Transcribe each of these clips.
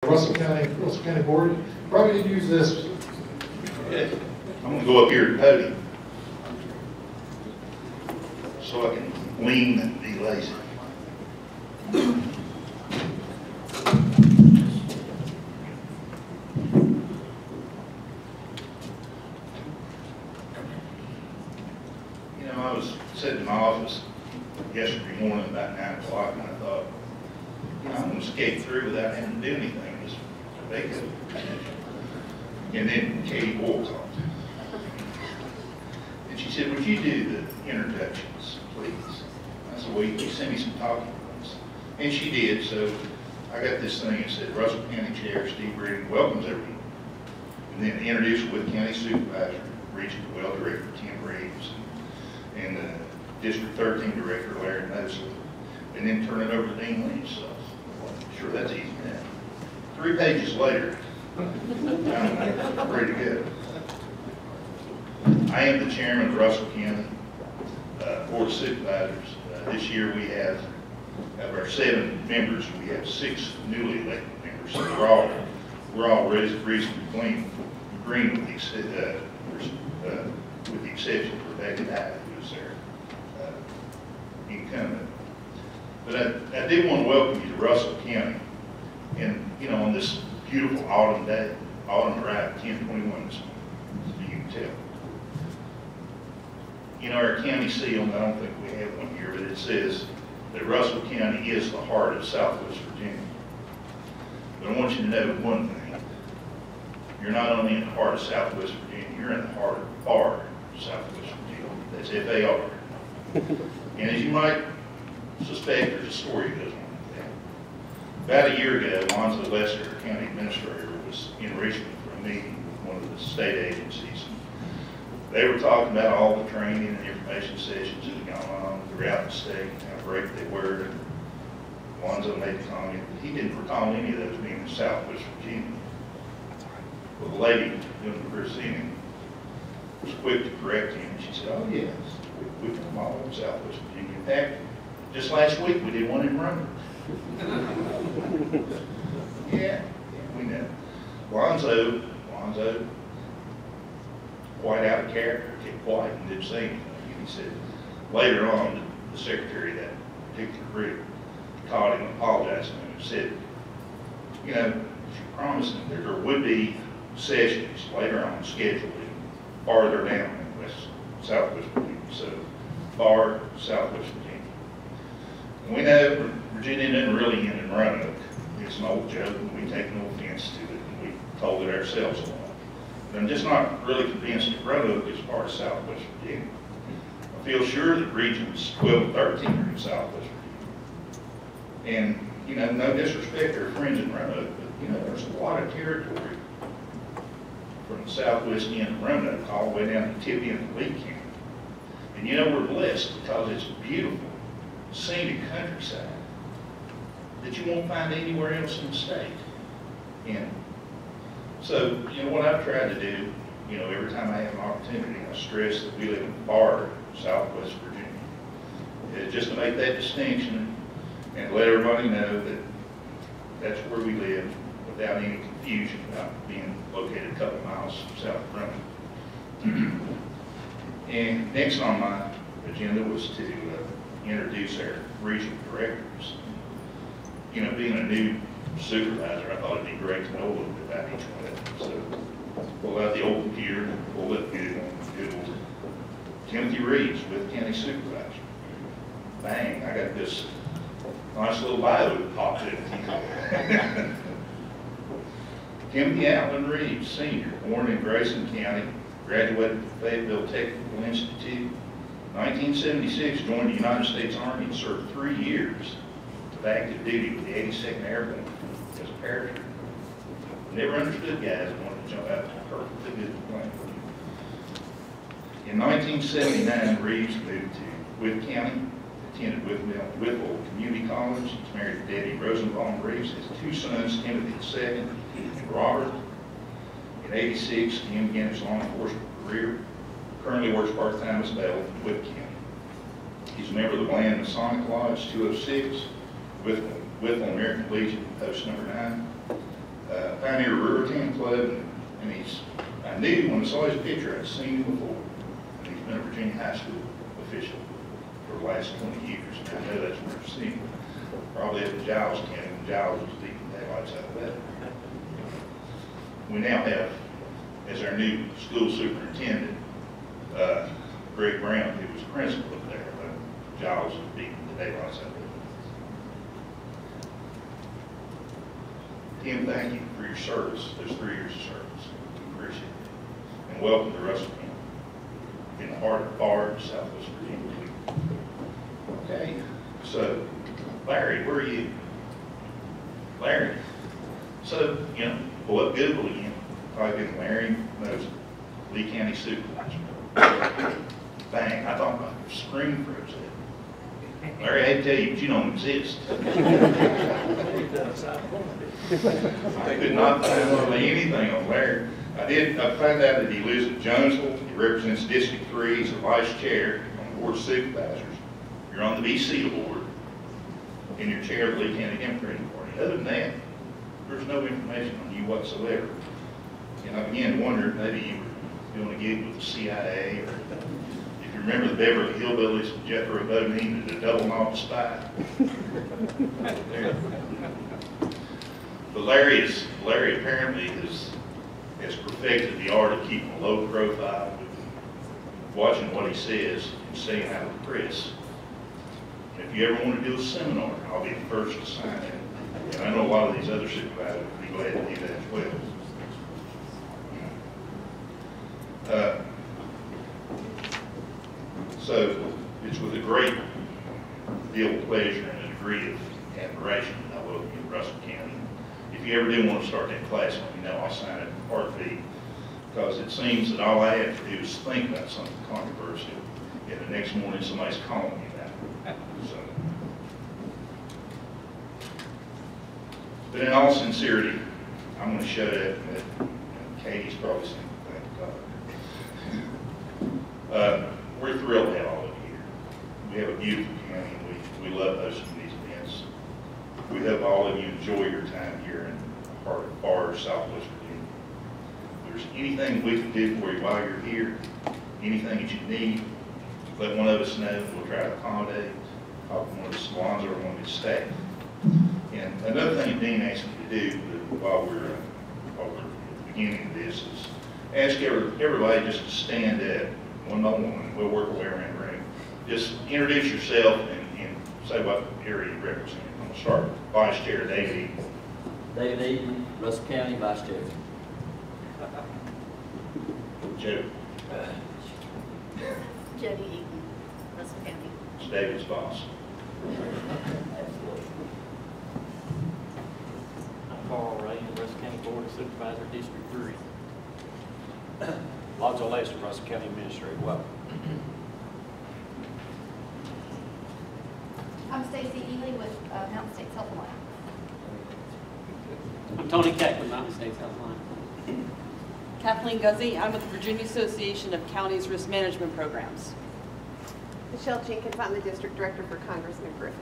Russell County Board. Probably did use this. Okay. I'm going to go up here to the podium so I can lean and be lazy. You know, I was sitting in my office yesterday morning about 9 o'clock and I thought, you know, I'm going to skate through without having to do anything. Just make it. And then Katie Boyle called. And she said, would you do the introductions, please? I said, well, you send me some talking points. And she did, so I got this thing that said, Russell County Chair Steve Redding welcomes everyone. And then introduced with County Supervisor, Region 12 Director Tim Reeves, and District 13 Director Larry Mosley. And then turn it over to Dean Lynch. So, sure, that's easy now. 3 pages later, I'm ready to go. I am the chairman of Russell County Board of Supervisors. This year we have, of our 7 members, we have 6 newly elected members. So we're all reasonably green with the exception of Rebecca Dye, who is their incumbent. But I did want to welcome you to Russell County, and you know, on this beautiful autumn day, autumn arrived 10:21 this morning, so you can tell. You know, our county seal, and I don't think we have one here, but it says that Russell County is the heart of Southwest Virginia. But I want you to know one thing. You're not only in the heart of Southwest Virginia, you're in the heart of FAR, Southwest Virginia. That's F-A-R. And as you might suspect, there's a story that goes on with that. About a year ago, Lonzo Lester, County Administrator, was in Richmond for a meeting with one of the state agencies. They were talking about all the training and information sessions that had gone on throughout the state, and how great they were. And Lonzo made the comment that he didn't recall any of those being in Southwest Virginia. Well, the lady doing the presenting was quick to correct him, and she said, oh yes, we come all over Southwest Virginia. In fact, just last week we did one in Roanoke. Yeah, we know. Lonzo, quite out of character, kept quiet and didn't say anything. And he said, later on, the secretary of that particular group called him and apologized to him and said, you know, she promised him that there would be sessions later on scheduled farther down in Southwest Virginia. So, far Southwest Virginia. And we know Virginia didn't really end in Roanoke. It's an old joke, and we take no offense to it, and we told it ourselves a lot. But I'm just not really convinced that Roanoke is part of Southwest Virginia. I feel sure that Regions 12 and 13 are in Southwest Virginia. And, you know, no disrespect to our friends in Roanoke, but, you know, there's a lot of territory from the southwest end of Roanoke all the way down to the tip end of Lee County. And, you know, we're blessed because it's beautiful, scenic countryside that you won't find anywhere else in the state. And so, you know, what I've tried to do, you know, every time I have an opportunity, I stress that we live in far Southwest Virginia. Just to make that distinction and let everybody know that that's where we live without any confusion about being located a couple miles south of Roanoke. And next on my agenda was to introduce our regional directors. You know, being a new supervisor, I thought it'd be great to know a little bit about each one of them. So pull out the old computer, pull up Google, Timothy Reeves with County Supervisor. Bang, I got this nice little bio that popped in. Timothy Allen Reeves, Sr., born in Grayson County, graduated from Fayetteville Technical Institute. 1976, joined the United States Army and served 3 years of active duty with the 82nd Airborne as a paratrooper. Never understood guys that wanted to jump out of a perfectly good plane. In 1979, Reeves moved to Witt County, attended Whitwell Community College. He's married to Debbie Rosenbaum Reeves, has 2 sons, Timothy II and Robert. In '86, Tim began his law enforcement career. Currently works part-time as bailiff in Witt County. He's a member of the Bland Masonic Lodge 206, Whitwell American Legion, post number 9. Pioneer Riverton Club, and I knew when I saw his picture, I'd seen him before. And he's been a Virginia high school official for the last 20 years, and I know that's where I've seen him. Probably at the Giles camp, and Giles was beating daylights out of that. We now have, as our new school superintendent, Greg Brown, who was principal up there, but Giles was beating the daylights out of it. Tim, thank you for your service, those 3 years of service. We appreciate it. And welcome to Russell County, in the heart of Bard, Southwest Virginia. Okay, so Larry, where are you? Larry. So, pull up Google again. Type in Larry knows Lee County Supervisor. Bang, I thought my screen froze it. Larry, I hate to tell you, but you don't exist. I could not find hardly anything on Larry. I found out that he lives in Jonesville. He represents District 3. He's a vice chair on the Board of Supervisors. You're on the BC board, and you're chair of the Lee County Democratic Party. Other than that, there's no information on you whatsoever. And I began to wonder if maybe you were doing a gig with the CIA, or if you remember the Beverly Hillbillies with Jethro Bodine and the double-knobbed spy. But Larry apparently has perfected the art of keeping a low profile, watching what he says and staying out of the press. And if you ever want to do a seminar, I'll be the first to sign it. And I know a lot of these other supervisors would be glad to do that as well. So it's with a great deal of pleasure and a degree of admiration that I welcome you to Russell County. If you ever do want to start that class, let me know. I'll sign it in Part B, because it seems that all I have to do is think about something controversial, and the next morning somebody's calling me about it. So, but in all sincerity, I'm going to shut up. Katie's probably saying, thank God. We're thrilled to have all of you here. We have a beautiful county, and we love hosting these events. We hope all of you enjoy your time here in the heart of Bard, Southwest Virginia. If there's anything we can do for you while you're here, anything that you need, let one of us know. We'll try to accommodate. Talk to one of the salons or one of the staff. And another thing Dean asked me to do while we're beginning this is ask everybody just to stand up one by one. We'll work our way around the room. Just introduce yourself and say what area you represent. I'm going to start with Vice Chair David Eaton. David Eaton, Russell County Vice Chair. Joe. Jody Eaton, Russell County. It's David's boss. I'm Carl Ray, Russell County Board of Supervisor, District 3. Lonzo Lester, Russell County Administrator. Welcome. I'm Stacy Ely with Mountain States Helpline. I'm Tony Keck with Mountain States Helpline. Kathleen Guzzi, I'm with the Virginia Association of Counties Risk Management Programs. Michelle Jenkins, I'm the District Director for Congressman Griffin.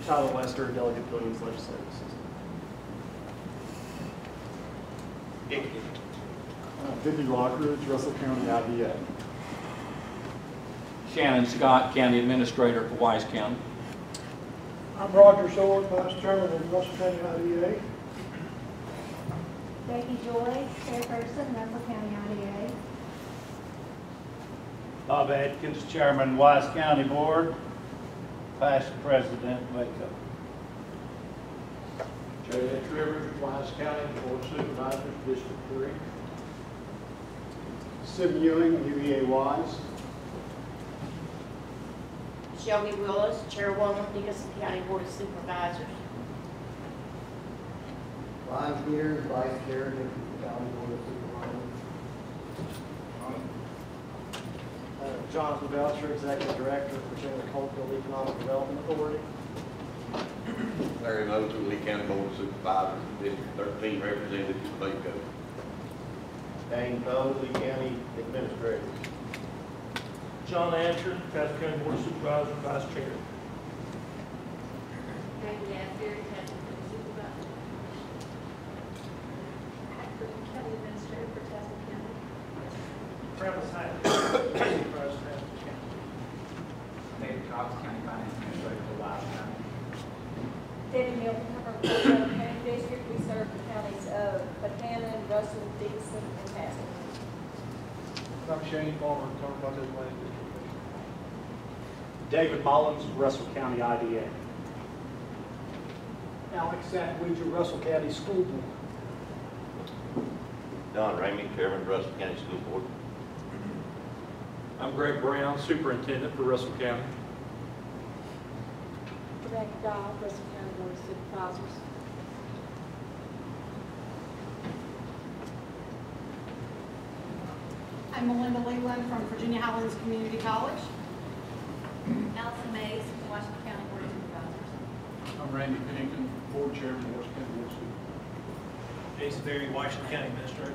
Tyler Lester, Delegate Williams, Legislative Assistant. Vinnie Lockridge, Russell County IDA. Shannon Scott, County Administrator for Wise County. I'm Roger Sword, Vice Chairman of Russell County IDA. Becky Joy, Chairperson, Russell County IDA. Bob Atkins, Chairman, Wise County Board, Past President, Waco. J.H. Rivers, Wise County Board of Supervisors, District 3. Sim Ewing, UEA Wise. Shelby Willis, Chairwoman, Nicholson County Board of Supervisors. Ryan Peters, Vice Chair, Nicholson County Board of Supervisors. Jonathan Belcher, Executive Director for Chandler Coalfield Economic Development Authority. Larry Moser, Lee County Board of Supervisors, District 13, Representative to Waco. Dane Bowe, Lee County Administrator. John Asher, Cass County Board of Supervisors, Vice Chair. Randy Asbury, Supervisor. Travis Hyde, Supervisor Travis County. David Cox, County Finance Administrator for Wise County. Debbie Milton, County District. We serve the counties of Buchanan, Russell, Dixon, and Pasco. I'm Shane Palmer, talking about this land district. David Mullins, Russell County IDA. Alex Santweger, Russell County School Board. Don Ramey, Chairman, Russell County School Board. I'm Greg Brown, Superintendent for Russell County. Rebecca Dodd, Russell County Board of Supervisors. I'm Melinda Leland from Virginia Highlands Community College. Allison Mays, Washington County Board of Supervisors. I'm Randy Pennington, Board Chairman, Washington County Board of Supervisors. Jason Berry, Washington County Administrator.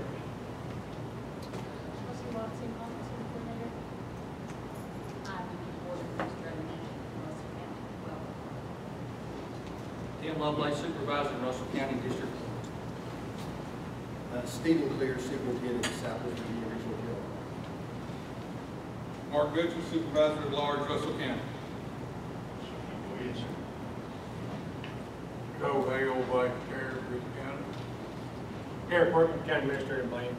Tim Lovelace, Supervisor, Russell County District. Stephen Clear, Superintendent of Southwest Virginia Regional 12. Mark Goodson, Supervisor at Large, Russell County. Go ahead, sir. Joe Hale, Vice Chair, Ruth County. Eric Workman, County Administrator, Blaine.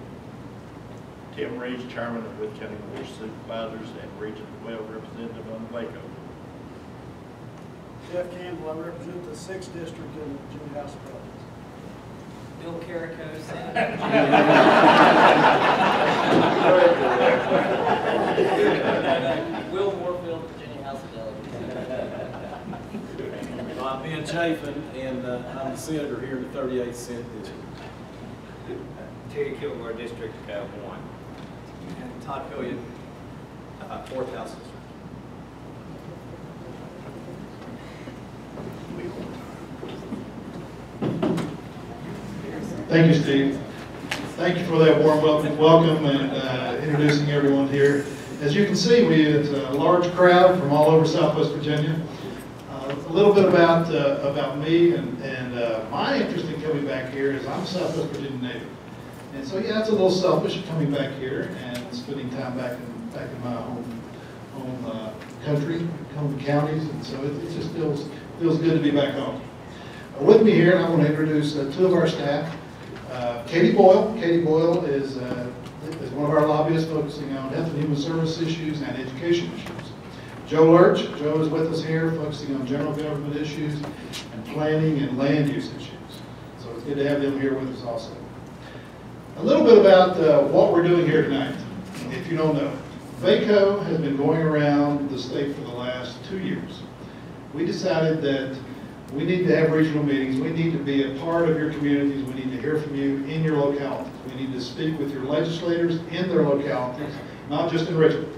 Tim Reeves, Chairman of Wood County Board of Supervisors and Region 12 Representative on Waco. Jeff Campbell, I represent the 6th District in the Virginia House of Representatives. Bill Carrico, Will Warfield, Virginia House of Delegates. I'm Ben Chafin, and I'm the senator here in the 38th Senate District. Terry Kilgore, District 1. And Todd Hilliard, 4th House District. Thank you, Steve. Thank you for that warm welcome and introducing everyone here. As you can see, it's a large crowd from all over Southwest Virginia. A little bit about me and my interest in coming back here is I'm a Southwest Virginia native. And so, yeah, it's a little selfish coming back here and spending time back in my home country, home counties, and so it just feels good to be back home. With me here, and I want to introduce two of our staff. Katie Boyle. Katie Boyle is one of our lobbyists focusing on health and human service issues and education issues. Joe Lurch. Joe is with us here focusing on general government issues and planning and land use issues. So it's good to have them here with us also. A little bit about what we're doing here tonight, if you don't know. VACO has been going around the state for the last 2 years. We decided that we need to have regional meetings. We need to be a part of your communities. We need to hear from you in your localities. We need to speak with your legislators in their localities, not just in Richmond,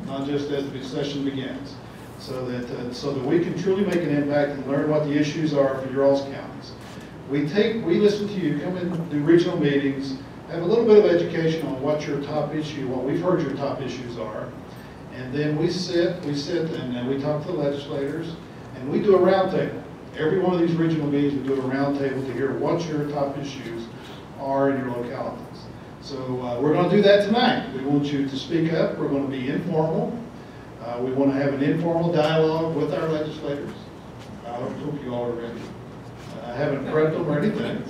not just as the session begins, so that we can truly make an impact and learn what the issues are for your all's counties. We listen to you, come in, do regional meetings, have a little bit of education on what your top issue, what we've heard your top issues are, and then we sit and we talk to the legislators, and we do a roundtable. Every one of these regional meetings, we do a roundtable to hear what your top issues are in your localities. So we're going to do that tonight. We want you to speak up. We're going to be informal. We want to have an informal dialogue with our legislators. I hope you all are ready. I haven't prepped them or anything.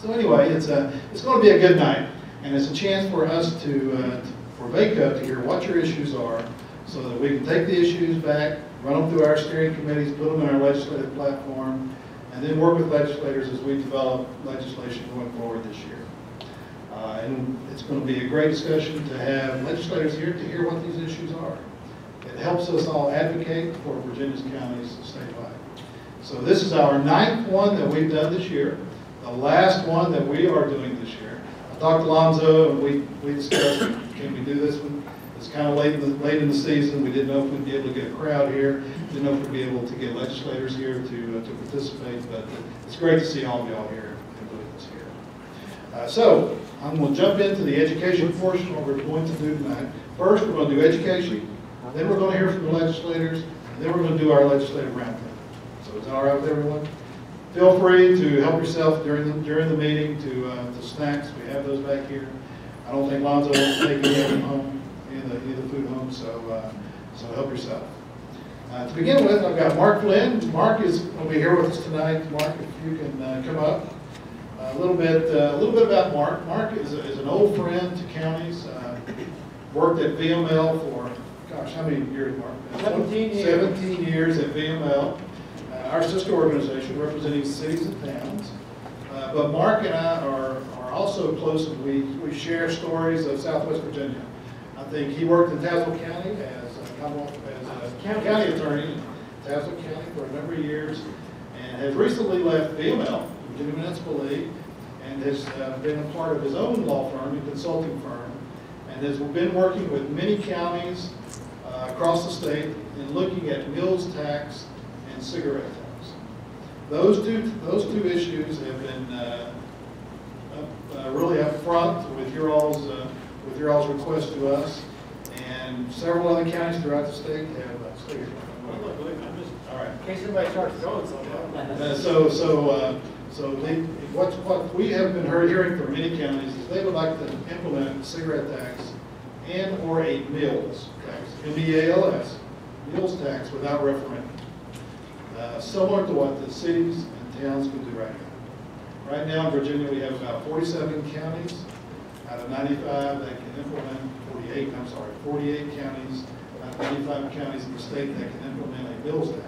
So anyway, it's going to be a good night, and it's a chance for us for VACO to hear what your issues are, so that we can take the issues back, run them through our steering committees, put them in our legislative platform, and then work with legislators as we develop legislation going forward this year. And it's going to be a great discussion to have legislators here to hear what these issues are. It helps us all advocate for Virginia's counties statewide. So this is our 9th one that we've done this year, the last one that we are doing this year. I talked to Lonzo and we discussed, can we do this one? It's kind of late in the season. We didn't know if we'd be able to get a crowd here. Didn't know if we'd be able to get legislators here to participate. But it's great to see all of y'all here and with us here. So I'm going to jump into the education portion, what we're going to do tonight. First, we're going to do education. Then we're going to hear from the legislators. And then we're going to do our legislative roundtable. So is that all right with everyone? Feel free to help yourself during the meeting to snacks. We have those back here. I don't think Lonzo wants to take any home, either food home, so help yourself. To begin with, I've got Mark Flynn. Mark will be here with us tonight. Mark, if you can come up. A little bit about Mark. Mark is an old friend to counties. Worked at VML for, gosh, how many years, Mark? 17 years. 17 years at VML, our sister organization representing cities and towns. But Mark and I are also close, and we share stories of Southwest Virginia. I think he worked in Tazewell County as a county attorney in Tazewell County for a number of years, and has recently left VML, Virginia Municipal League, and has been a part of his own law firm and consulting firm, and has been working with many counties across the state in looking at mills tax and cigarette tax. Those two issues have been really up front with your all's request to us, and several other counties throughout the state have. All right. In case somebody starts going somewhere. What we have been hearing from many counties is they would like to implement cigarette tax and or a mills tax, M-E-A-L-S, mills tax without referendum, similar to what the cities and towns can do right now. Right now in Virginia we have about 47 counties out of 95 that can implement, 48 counties out of 95 counties in the state that can implement a mills tax.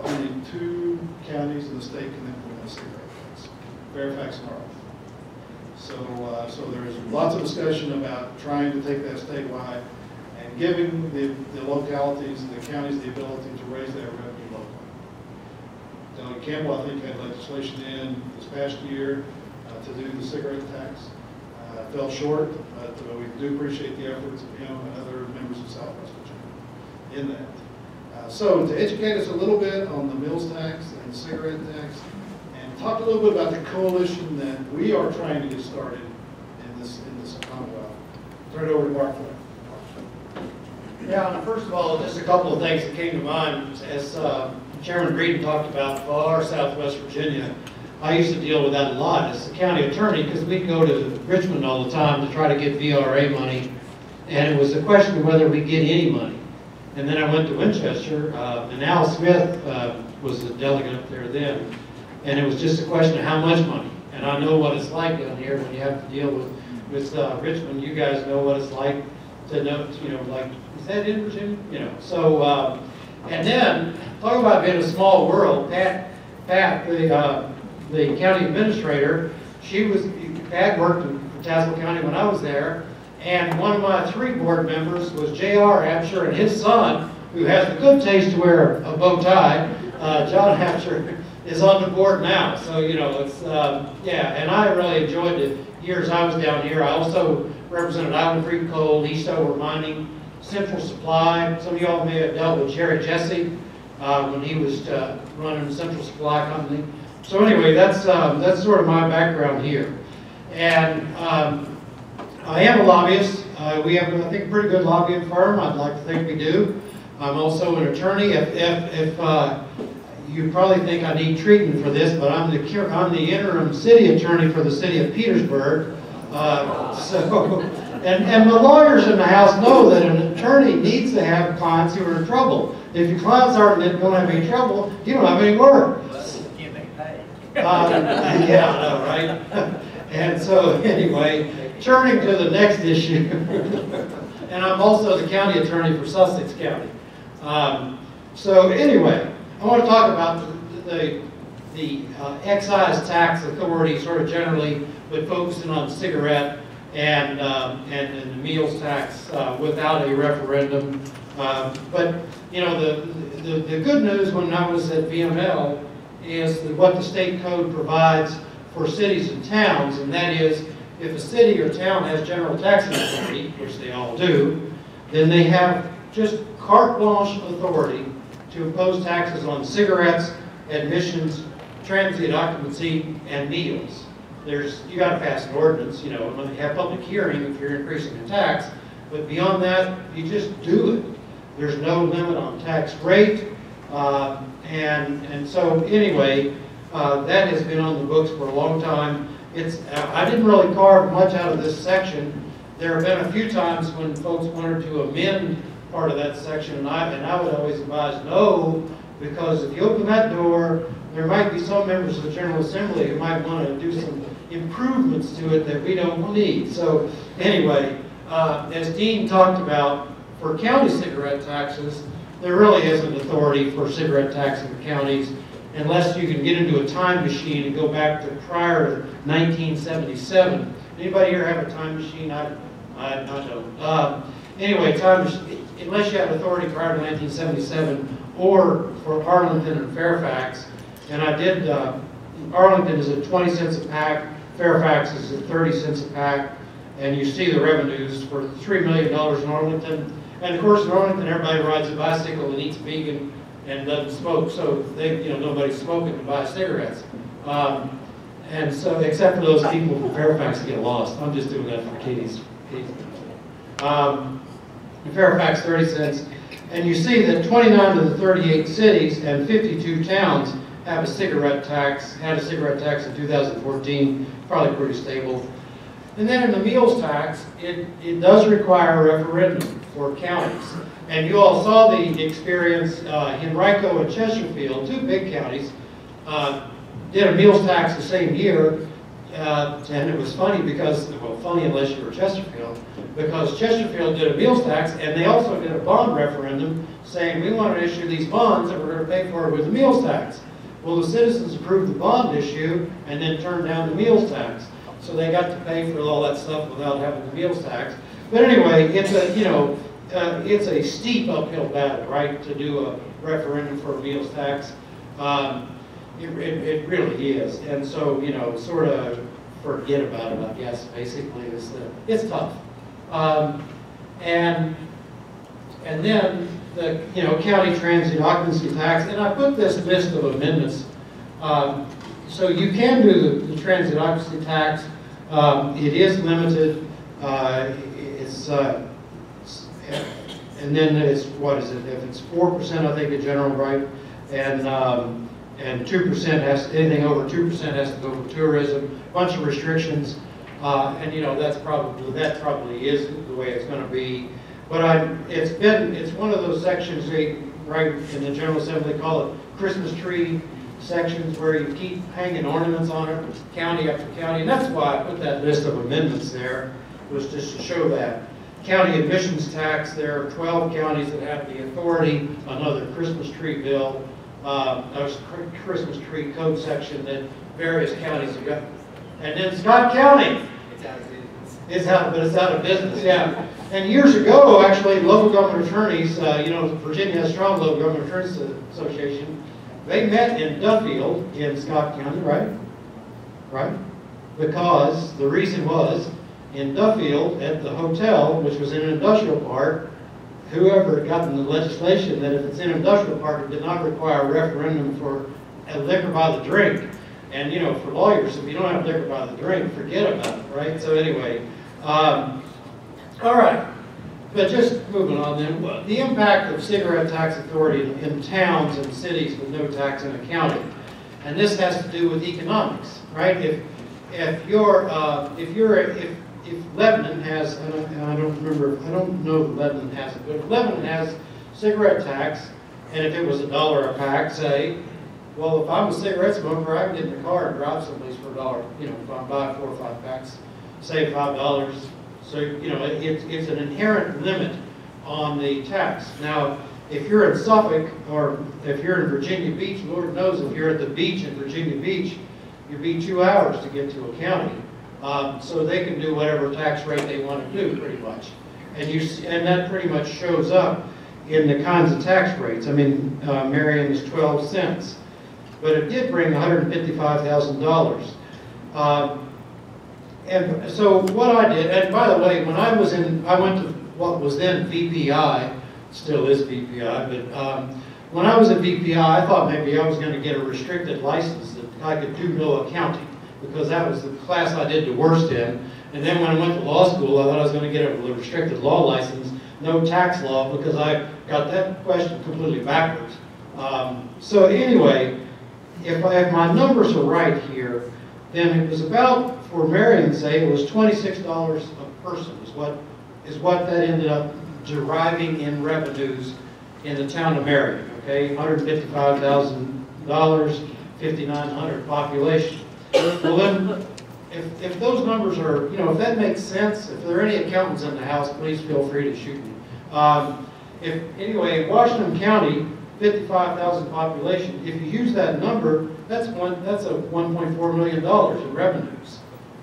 Only 2 counties in the state can implement a cigarette tax, Fairfax and Arlington. So there's lots of discussion about trying to take that statewide and giving the localities and the counties the ability to raise their revenue locally. Doug Campbell, I think, had legislation in this past year to do the cigarette tax. Fell short, but we do appreciate the efforts of him and other members of Southwest Virginia in that. So to educate us a little bit on the mills tax and the cigarette tax, and talk a little bit about the coalition that we are trying to get started in this Commonwealth. Turn it over to Mark Flynn. Yeah, first of all, just a couple of things that came to mind. As Chairman Breeden talked about, for Southwest Virginia, I used to deal with that a lot as the county attorney, because we'd go to Richmond all the time to try to get VRA money, and it was a question of whether we'd get any money. And then I went to Winchester, and Al Smith was the delegate up there then, and it was just a question of how much money. And I know what it's like down here when you have to deal with Richmond. You guys know what it's like to know, like, is that in Virginia? So, and then, talking about being a small world, Pat, the county administrator, Pat worked in Tazewell County when I was there, and one of my 3 board members was J.R. Absher, and his son, who has the good taste to wear a bow tie, John Absher, is on the board now. So, it's, yeah, and I really enjoyed the years I was down here. I also represented Island Creek Coal, Eastover Mining, Central Supply. Some of y'all may have dealt with Jerry Jesse when he was running Central Supply Company. So anyway, that's sort of my background here. And I am a lobbyist. We have, I think, a pretty good lobbying firm. I'd like to think we do. I'm also an attorney. If you probably think I need treatment for this, but I'm the interim city attorney for the city of Petersburg. And the lawyers in the house know that an attorney needs to have clients who are in trouble. If your clients don't have any trouble, you don't have any work. Yeah, I know, right? And so anyway, turning to the next issue, and I'm also the county attorney for Sussex County. So anyway, I want to talk about the excise tax authority sort of generally, but focusing on cigarette and the meals tax without a referendum. But the good news when I was at VML is what the state code provides for cities and towns, and that is if a city or town has general taxing authority, which they all do, then they have just carte blanche authority to impose taxes on cigarettes, admissions, transient occupancy, and meals. You got to pass an ordinance, and have public hearing if you're increasing the tax, but beyond that, you just do it. There's no limit on tax rate. And so anyway, that has been on the books for a long time. I didn't really carve much out of this section. There have been a few times when folks wanted to amend part of that section, and I would always advise no, because if you open that door, there might be some members of the General Assembly who might want to do some improvements to it that we don't need. So anyway, as Dean talked about, for county cigarette taxes, there really isn't authority for cigarette tax in the counties unless you can get into a time machine and go back to prior to 1977. Anybody here have a time machine? I don't. Anyway, unless you have authority prior to 1977 or for Arlington and Fairfax, and I did, Arlington is at 20 cents a pack, Fairfax is at 30 cents a pack, and you see the revenues for $3 million in Arlington. And of course, in Arlington, everybody rides a bicycle and eats vegan and doesn't smoke, so nobody's smoking to buy cigarettes. And so, except for those people from Fairfax that get lost. I'm just doing that for Katie's. In Fairfax, 30 cents. And you see that 29 of the 38 cities and 52 towns have a cigarette tax, had a cigarette tax in 2014, probably pretty stable. And then in the meals tax, it does require a referendum for counties. And you all saw the experience, Henrico and Chesterfield, two big counties, did a meals tax the same year. And it was funny because, well, funny unless you were Chesterfield, because Chesterfield did a meals tax and they also did a bond referendum saying we want to issue these bonds and we're going to pay for it with the meals tax. Well, the citizens approved the bond issue and then turned down the meals tax. So they got to pay for all that stuff without having the meals tax. But anyway, it's a, it's a steep uphill battle, right, to do a referendum for a meals tax. It really is. And so, sort of forget about it, I guess, basically. It's tough. And then the, county transient occupancy tax, and I put this list of amendments. So you can do the transient occupancy tax. It is limited. And then it's, what is it? If it's 4%, I think in general, right? And 2% has, anything over 2% has to go for tourism. Bunch of restrictions, and that probably is the way it's going to be. But it's one of those sections, right in the General Assembly, call it Christmas tree sections, where you keep hanging ornaments on it, county after county, and that's why I put that list of amendments there, was just to show that. County admissions tax, there are 12 counties that have the authority, another Christmas tree bill, there's a Christmas tree code section that various counties have got. And then Scott County. It's out of business. But it's out of business, yeah. And years ago, actually, local government attorneys, Virginia has a strong local government attorneys association. They met in Duffield in Scott County, right? Right? Because the reason was, in Duffield, at the hotel, which was in an industrial park, whoever had gotten the legislation that if it's in an industrial park, it did not require a referendum for a liquor by the drink. And, for lawyers, if you don't have liquor by the drink, forget about it, right? So anyway, all right. But just moving on then, the impact of cigarette tax authority in towns and cities with no tax in a county. And this has to do with economics, right? If Lebanon has, and I don't know if Lebanon has it, but if Lebanon has cigarette tax, and if it was $1 a pack, say, well, if I'm a cigarette smoker, I can get in the car and drive someplace for $1. If I buy 4 or 5 packs, save $5. So, it's an inherent limit on the tax. Now, if you're in Suffolk, or if you're in Virginia Beach, Lord knows if you're at the beach in Virginia Beach, you'd be 2 hours to get to a county. So they can do whatever tax rate they want to do, pretty much. And that pretty much shows up in the kinds of tax rates. I mean, Marion is 12 cents. But it did bring $155,000. And so what I did, and by the way, when I went to what was then VPI, still is VPI, but when I was at VPI, I thought maybe I was going to get a restricted license that I could do no accounting, because that was the class I did the worst in. And then when I went to law school, I thought I was going to get a restricted law license, no tax law, because I got that question completely backwards. So anyway, if my numbers are right here, then it was about, for Marion's sake, it was $26 a person is what that ended up deriving in revenues in the town of Marion, okay? $155,000, 5,900 population. Well then, if those numbers are, you know, if that makes sense, if there are any accountants in the house, please feel free to shoot me. Anyway, Washington County, 55,000 population, if you use that number, that's a $1.4 million in revenues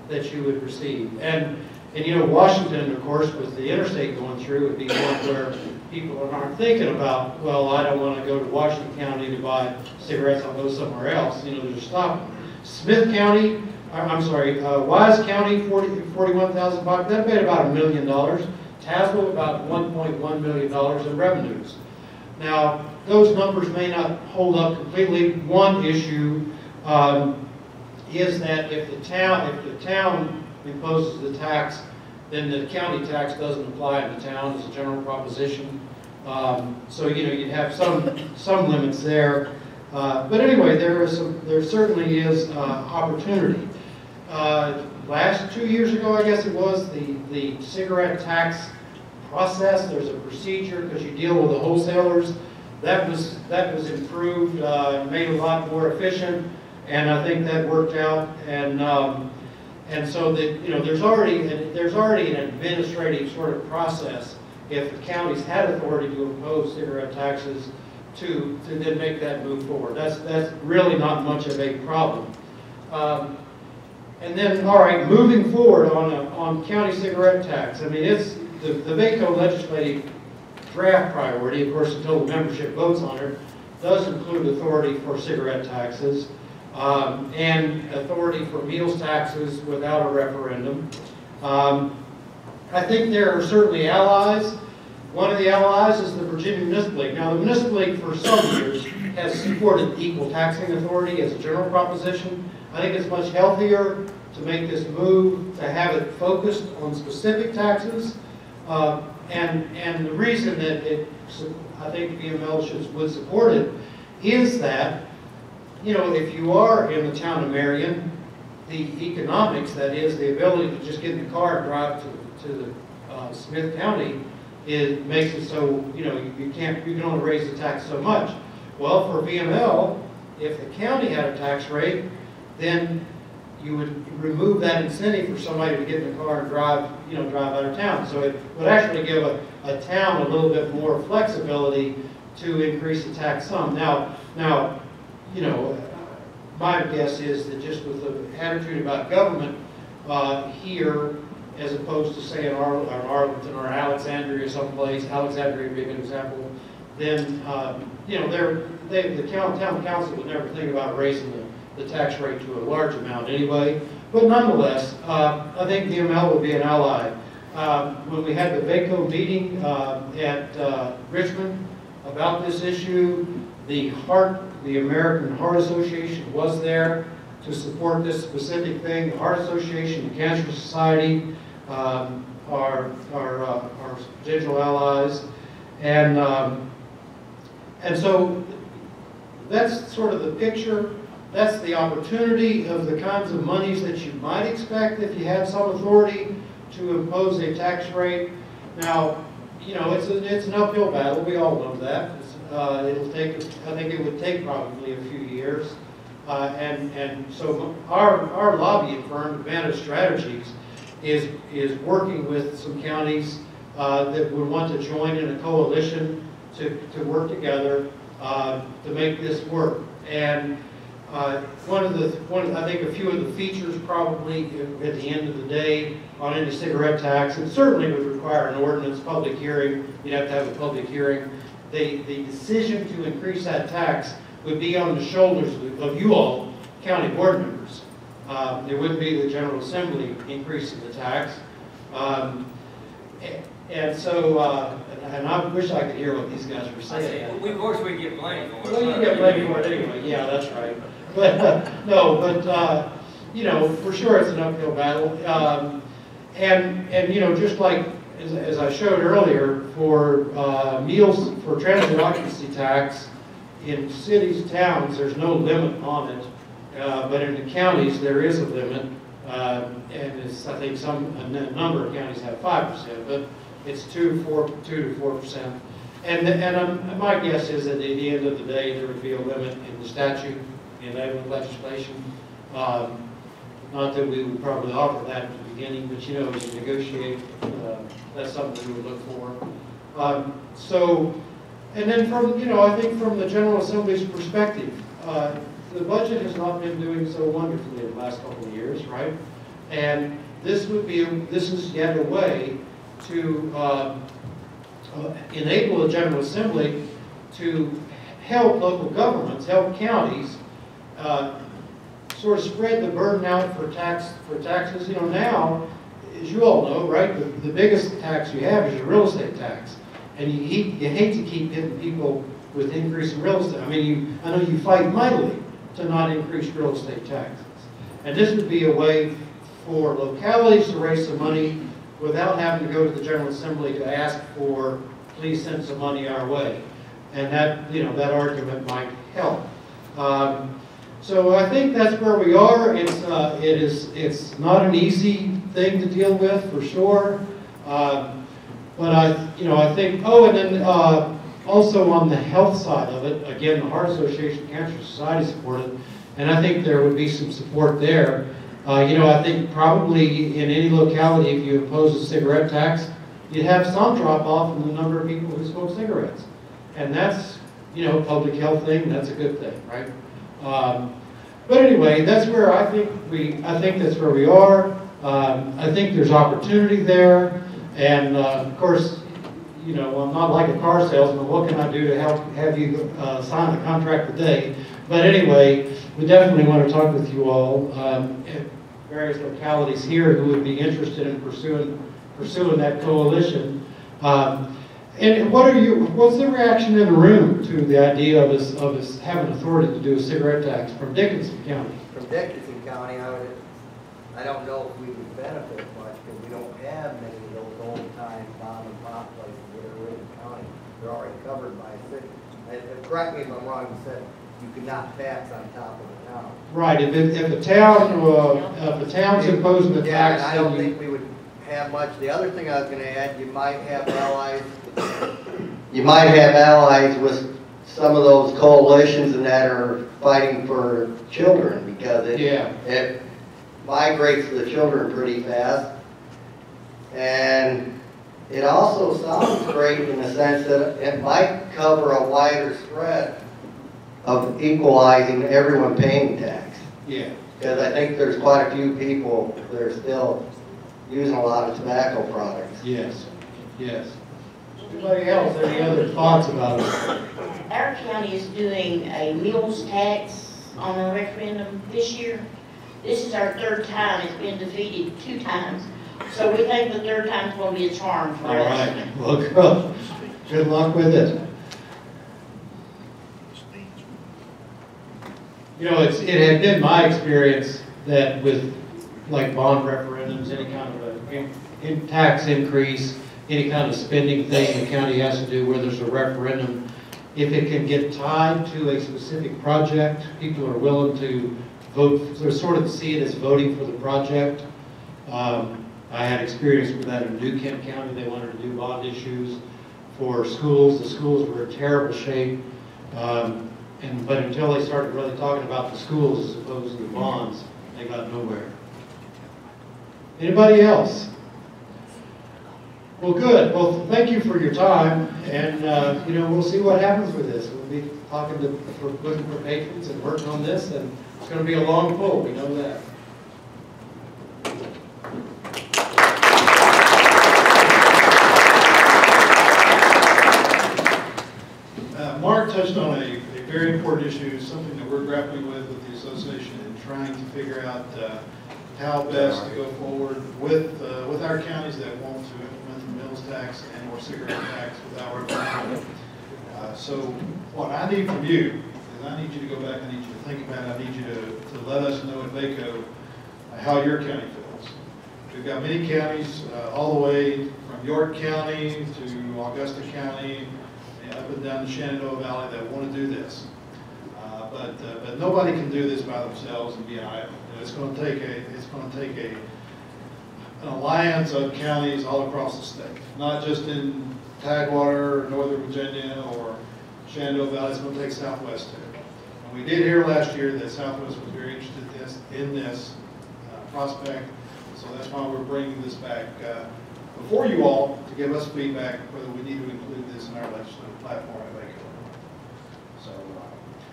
that you would receive. And you know, Washington, of course, with the interstate going through, would be one where people aren't thinking about, well, I don't want to go to Washington County to buy cigarettes, I'll go somewhere else. You know, they're just stopping. Smith County, Wise County, 41,000 population, that paid about $1 million. Tazewell, about $1.1 million in revenues. Now, those numbers may not hold up completely. One issue is that if the town imposes the tax, then the county tax doesn't apply in the town as a general proposition. So you know, you'd have some limits there. But anyway, there certainly is opportunity. Last 2 years ago, I guess it was, the cigarette tax process, there's a procedure because you deal with the wholesalers. That was improved, made a lot more efficient, and I think that worked out. And so that, you know, there's already an administrative sort of process if the counties had authority to impose cigarette taxes to then make that move forward. That's really not much of a problem. And then, all right, moving forward on county cigarette tax. I mean, it's the VACO legislative draft priority, of course, until the membership votes on it, does include authority for cigarette taxes and authority for meals taxes without a referendum. I think there are certainly allies. One of the allies is the Virginia Municipal League. Now, the Municipal League for some years has supported equal taxing authority as a general proposition. I think it's much healthier to make this move, to have it focused on specific taxes. And the reason that I think VML would support it is that, you know, if you are in the town of Marion, the economics, that is, the ability to just get in the car and drive to Smith County, it makes it so, you know, you can only raise the tax so much. Well, for VML, if the county had a tax rate, then you would remove that incentive for somebody to get in the car and drive out of town. So it would actually give a town a little bit more flexibility to increase the tax sum. Now, you know, my guess is that just with the attitude about government here, as opposed to say in Arlington or Alexandria or someplace, Alexandria would be a good example, then you know, the town council would never think about raising the tax rate to a large amount anyway. But nonetheless, I think VML would be an ally. When we had the VACO meeting at Richmond about this issue, the American Heart Association was there to support this specific thing. The Heart Association, the Cancer Society, our digital allies, and so that's sort of the picture. That's the opportunity of the kinds of monies that you might expect if you had some authority to impose a tax rate. Now, you know, it's an uphill battle. We all know that. It'll take. I think it would take probably a few years. And so our lobbying firm, Advantage Strategies, is working with some counties that would want to join in a coalition to work together to make this work. And I think a few of the features probably at the end of the day on any cigarette tax, and certainly would require an ordinance public hearing. You'd have to have a public hearing. The decision to increase that tax would be on the shoulders of you all, county board members. It wouldn't be the General Assembly increasing the tax. And so, and I wish I could hear what these guys were saying. Of course we get blamed for it. Well, you get blamed for it anyway. Yeah, that's right. But you know, for sure it's an uphill battle. And you know, just like as I showed earlier, for transit occupancy tax in cities, towns, there's no limit on it. but in the counties, there is a limit. And it's, I think a number of counties have 5%, but it's 2 to 4%. And my guess is that at the end of the day, there would be a limit in the statute, in enabling legislation. Not that we would probably offer that at the beginning, but you know, as you negotiate, that's something we would look for. And then from, I think from the General Assembly's perspective, the budget has not been doing so wonderfully in the last couple of years, right? And this is yet a way to enable the General Assembly to help local governments, help counties, sort of spread the burden out for taxes. Now, as you all know, right, the biggest tax you have is your real estate tax. And you hate to keep hitting people with increase in real estate. I mean, I know you fight mightily to not increase real estate taxes. And this would be a way for localities to raise some money without having to go to the General Assembly to ask for, please send some money our way. And that, that argument might help. So I think that's where we are. It's not an easy thing to deal with, for sure. But I think, and then also on the health side of it, again, the Heart Association, Cancer Society supported, and I think there would be some support there. I think probably in any locality, if you impose a cigarette tax, you'd have some drop off in the number of people who smoke cigarettes. And that's, public health thing, that's a good thing, right? But anyway, that's where I think that's where we are. I think there's opportunity there. And of course, I'm not like a car salesman. What can I do to have you sign the contract today? But anyway, we definitely want to talk with you all at various localities here who would be interested in pursuing that coalition. And what's the reaction in the room to the idea of us having authority to do a cigarette tax from Dickinson County? From Dickinson County, I don't know if we would benefit much because we don't have many of those old-time mom and pop places that are in the county. They're already covered by a city. And correct me if I'm wrong, you said you could not tax on top of the town. Right. If a town's imposing a tax, I don't think we would have much. The other thing I was going to add, you might have allies. You might have allies with some of those coalitions and that are fighting for children because it migrates the children pretty fast. And it also sounds great in the sense that it might cover a wider spread of equalizing everyone paying tax. Yeah. Because I think there's quite a few people that are still using a lot of tobacco products. Yes, yes. Anybody else, any other thoughts about it? Our county is doing a meals tax on a referendum this year. This is our third time. It's been defeated 2 times. So we think the third time's going to be a charm for us. All right. Well, good luck with it. It had been my experience that with like bond referendums, any kind of a tax increase, any kind of spending thing the county has to do where there's a referendum, if it can get tied to a specific project, people are willing to vote, sort of see it as voting for the project. I had experience with that in New Kent County. They wanted to do bond issues for schools. The schools were in terrible shape. But until they started really talking about the schools as opposed to the bonds, they got nowhere. Anybody else? Well, good. Well, thank you for your time, and we'll see what happens with this. We'll be looking for patrons and working on this, and it's going to be a long pull. We know that. Mark touched on a very important issue, something that we're grappling with the association and trying to figure out how best to go forward with our counties that want to implement the mills tax and or cigarette tax without referendum. So what I need from you is I need you to go back, I need you to think about it, I need you to let us know at VACO how your county feels. We've got many counties all the way from York County to Augusta County, up and down the Shenandoah Valley that want to do this. But nobody can do this by themselves and be an island. You know, it's going to take an alliance of counties all across the state, not just in Tidewater, or Northern Virginia, or Shenandoah Valley. It's going to take Southwest too. And we did hear last year that Southwest was very interested in this prospect, so that's why we're bringing this back before you all to give us feedback whether we need to include this in our legislative platform at Baker.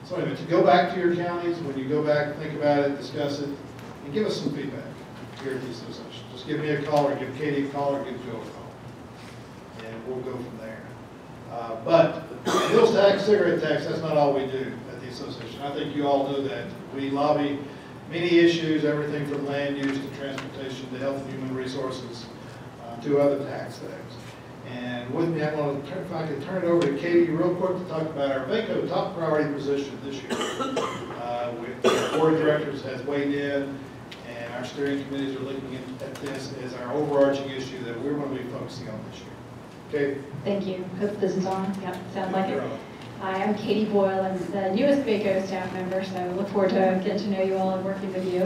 So anyway, to go back to your counties, when you go back, think about it, discuss it, and give us some feedback here at the association. Just give me a call, or give Katie a call, or give Joe a call, and we'll go from there. But meals tax, cigarette tax, that's not all we do at the association. I think you all know that. We lobby many issues, everything from land use to transportation to health and human resources to other tax things. And with me, I'm going to, if I could turn it over to Katie real quick to talk about our VACO top priority position this year. Our board of directors has weighed in, and our steering committees are looking at this as our overarching issue that we're going to be focusing on this year. Okay? Thank you. Hope this is on. Yep, sounds like it. Hi, I'm Katie Boyle. I'm the newest VACO staff member, so I look forward to getting to know you all and working with you.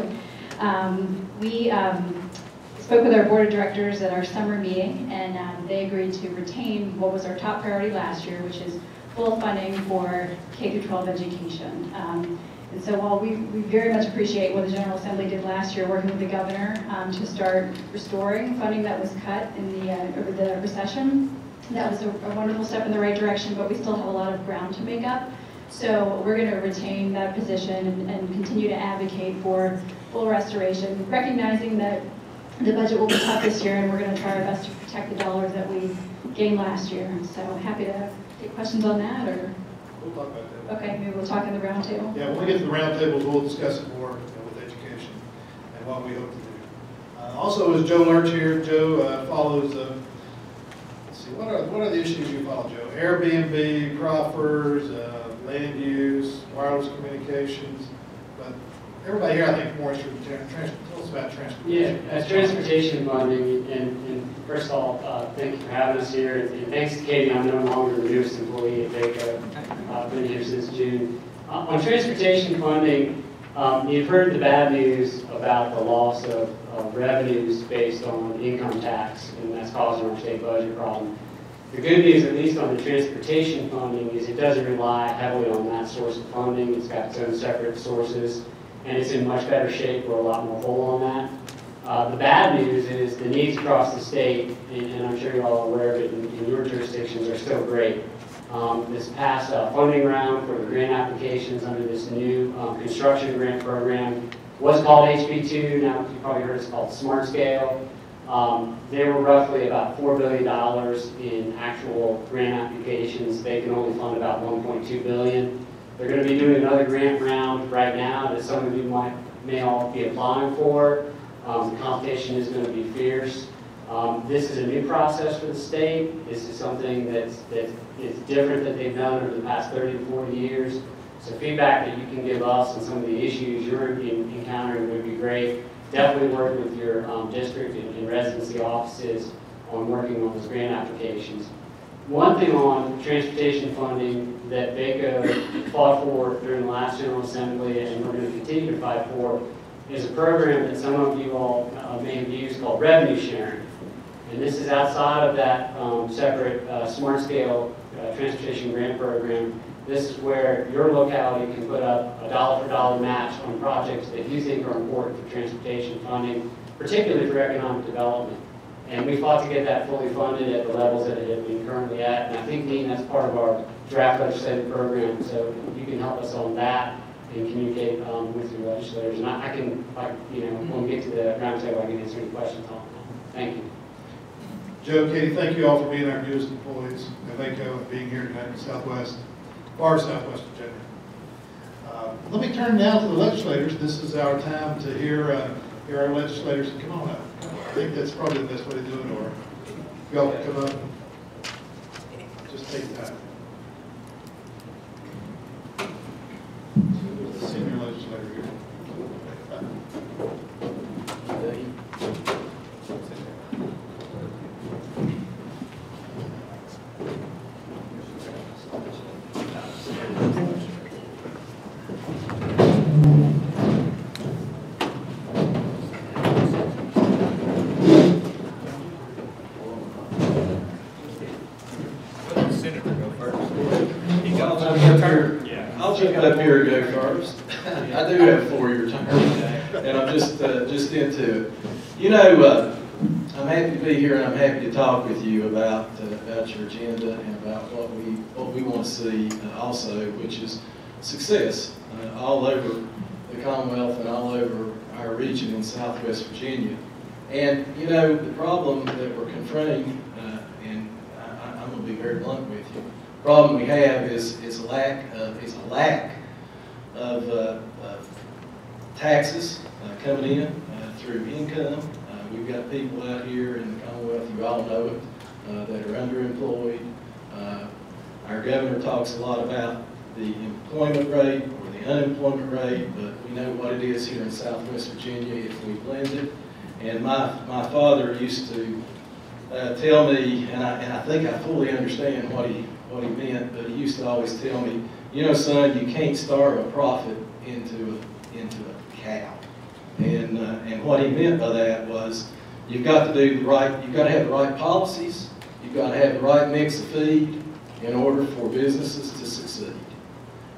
We spoke with our board of directors at our summer meeting, and they agreed to retain what was our top priority last year, which is full funding for K-12 education. And so while we very much appreciate what the General Assembly did last year, working with the governor to start restoring funding that was cut in over the recession, that was a wonderful step in the right direction, but we still have a lot of ground to make up. So we're going to retain that position and continue to advocate for full restoration, recognizing that the budget will be tough this year, and we're going to try our best to protect the dollars that we gained last year. So happy to take questions on that, or we'll talk about that. Okay, maybe we'll talk in the roundtable. Yeah, when we get to the roundtables, we'll discuss it more with education and what we hope to do. Also, is Joe Lurch here? Joe follows. Let's see, what are the issues you follow, Joe? Airbnb, proffers, land use, wireless communications, but everybody here, I think, more interested in transportation. Tell us about transportation. Yeah, transportation funding, and first of all, thank you for having us here, and thanks to Katie. I'm no longer the newest employee at VACO. I've been here since June. On transportation funding, you've heard the bad news about the loss of revenues based on income tax, and that's causing our state budget problem. The good news, at least on the transportation funding, is it doesn't rely heavily on that source of funding. It's got its own separate sources, and it's in much better shape. We're a lot more whole on that. The bad news is the needs across the state, and I'm sure you're all aware of it in your jurisdictions, are still great. This past funding round for the grant applications under this new construction grant program was called HB2. Now you probably heard it's called Smart Scale. There were roughly about $4 billion in actual grant applications. They can only fund about $1.2 billion. They're going to be doing another grant round right now that some of you may all be applying for. The competition is going to be fierce. This is a new process for the state. This is something that is different that they've done over the past 30 to 40 years. So feedback that you can give us and some of the issues you're encountering would be great. Definitely work with your district and residency offices on working on those grant applications. One thing on transportation funding that VACO fought for during the last General Assembly, and we're going to continue to fight for, is a program that some of you all may have used called revenue sharing. And this is outside of that separate Smart Scale transportation grant program. This is where your locality can put up a dollar-for-dollar match on projects that you think are important for transportation funding, particularly for economic development. And we fought to get that fully funded at the levels that it had been currently at. And I think, Dean, that's part of our draft legislative program. So you can help us on that and communicate with your legislators. And I can, when we get to the roundtable, I can answer any questions on that. Thank you. Joe, Katie, thank you all for being our newest employees at VACO and being here tonight in Southwest, far Southwest Virginia. Let me turn now to the legislators. This is our time to hear our legislators. Come on up. I think that's probably the best way to do it, or y'all can come up and just take time. The senior legislator here. jumped up here to go first. I do have a 4-year term, and I'm just into it. You know, I'm happy to be here, and I'm happy to talk with you about your agenda and about what we want to see also, which is success all over the Commonwealth and all over our region in Southwest Virginia. And you know, the problem that we're confronting, and I'm going to be very blunt with you, the problem we have is a lack of taxes coming in through income. We've got people out here in the Commonwealth, you all know it, that are underemployed. Our governor talks a lot about the employment rate or the unemployment rate, but we know what it is here in Southwest Virginia if we blend it. And my father used to tell me, and I think I fully understand what he meant, but he used to always tell me, you know, son, you can't starve a prophet into a cow. And what he meant by that was, you've got to have the right policies, you've got to have the right mix of feed in order for businesses to succeed.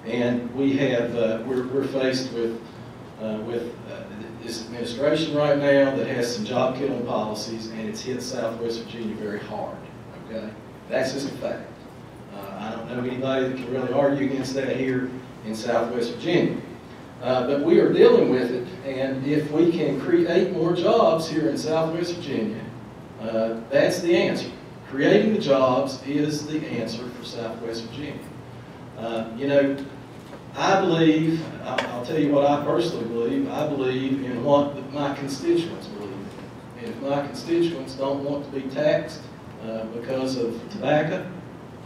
And we're faced with this administration right now that has some job-killing policies, and it's hit Southwest Virginia very hard. Okay, that's just a fact. I don't know anybody that can really argue against that here in Southwest Virginia. But we are dealing with it, and if we can create more jobs here in Southwest Virginia, that's the answer. Creating the jobs is the answer for Southwest Virginia. You know, I believe, I'll tell you what I personally believe, I believe in what my constituents believe in. And if my constituents don't want to be taxed because of tobacco,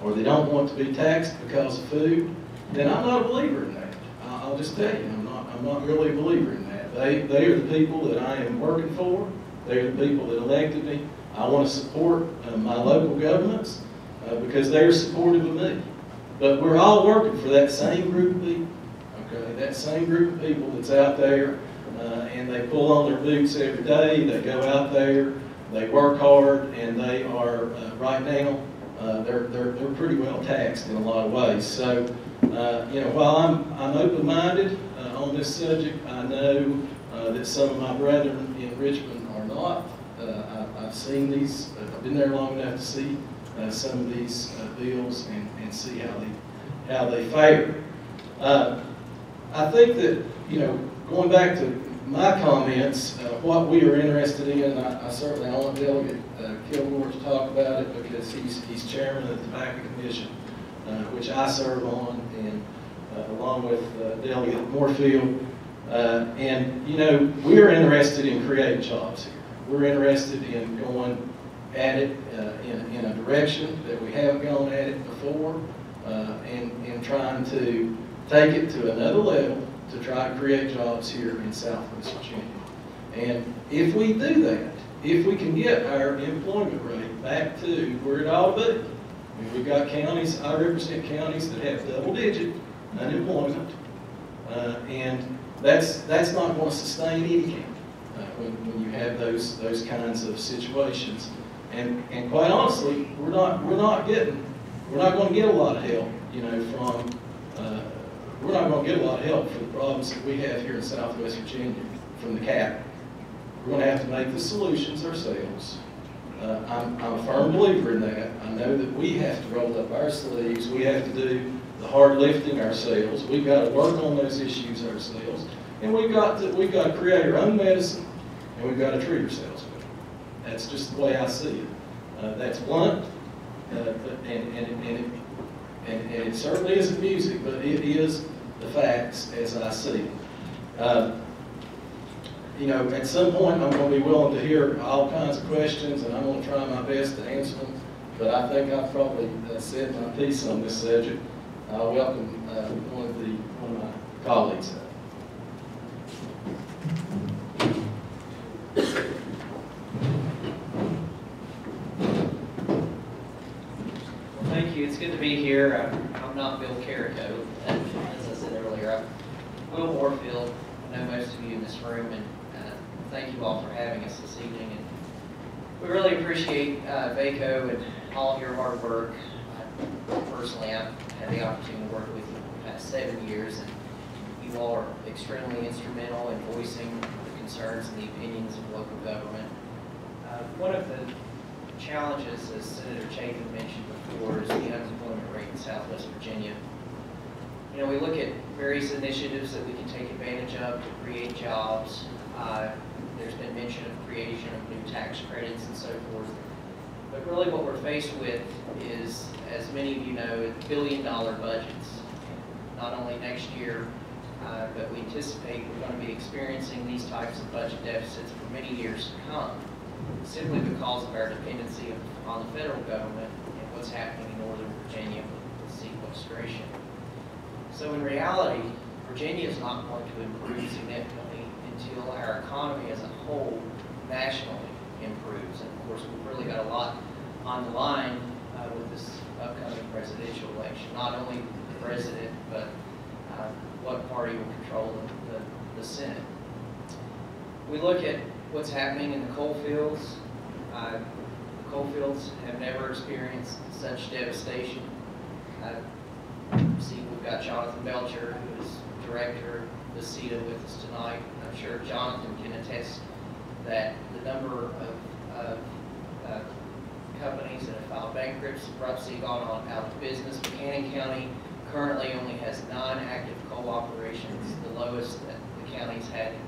or they don't want to be taxed because of food, then I'm not a believer in that. I'll just tell you, I'm not really a believer in that. They are the people that I am working for. They're the people that elected me. I want to support my local governments because they are supportive of me. But we're all working for that same group of people, okay? That same group of people that's out there, and they pull on their boots every day. They go out there, they work hard, and they are right now they're pretty well taxed in a lot of ways. So, you know, while I'm open-minded on this subject, I know that some of my brethren in Richmond are not. I've seen these. I've been there long enough to see some of these bills and see how they fare. I think that, you know, going back to my comments, what we are interested in, I certainly want Delegate Kilgore to talk about it because he's chairman of the Tobacco Commission, which I serve on, and along with Delegate Moorfield. And, you know, we're interested in creating jobs here. We're interested in going at it in a direction that we haven't gone at it before, and trying to take it to another level to try to create jobs here in Southwest Virginia. And if we do that, if we can get our employment rate back to where it ought to be, I mean, we've got counties, I represent counties that have double-digit unemployment, and that's not going to sustain any county when you have those kinds of situations. And quite honestly, we're not going to get a lot of help, you know, from we're not going to get a lot of help for the problems that we have here in Southwest Virginia from the capital. We're going to have to make the solutions ourselves. I'm a firm believer in that. I know that we have to roll up our sleeves. We have to do the hard lifting ourselves. We've got to work on those issues ourselves, and we've got to create our own medicine, and we've got to treat ourselves with it. That's just the way I see it. That's blunt, and it certainly isn't music, but it is the facts as I see it. You know, at some point I'm going to be willing to hear all kinds of questions, and I'm going to try my best to answer them, but I think I've probably said my piece on this subject. I'll welcome one of my colleagues. Thank you. It's good to be here. I'm not Bill Carrico, as I said earlier. I'm Will Moorfield. I know most of you in this room, and thank you all for having us this evening. And we really appreciate VACO and all of your hard work. Personally, I've had the opportunity to work with you for the past last 7 years, and you all are extremely instrumental in voicing the concerns and the opinions of local government. One of the challenges, as Senator Chapin mentioned before, is the unemployment rate in Southwest Virginia. You know, we look at various initiatives that we can take advantage of to create jobs. There's been mention of creation of new tax credits and so forth. But really what we're faced with is, as many of you know, billion-dollar budgets. Not only next year, but we anticipate we're going to be experiencing these types of budget deficits for many years to come, simply because of our dependency on the federal government and what's happening in Northern Virginia with sequestration. So in reality, Virginia is not going to improve significantly until our economy as a whole nationally improves. And of course, we've really got a lot on the line with this upcoming presidential election. Not only the president, but what party will control the Senate. We look at what's happening in the coal fields. The coal fields have never experienced such devastation. See, we've got Jonathan Belcher, who is director of the CETA with us tonight. I'm sure Jonathan can attest that the number of companies that have filed bankruptcy, gone on out of business. Buchanan County currently only has 9 active coal operations, the lowest that the county's had in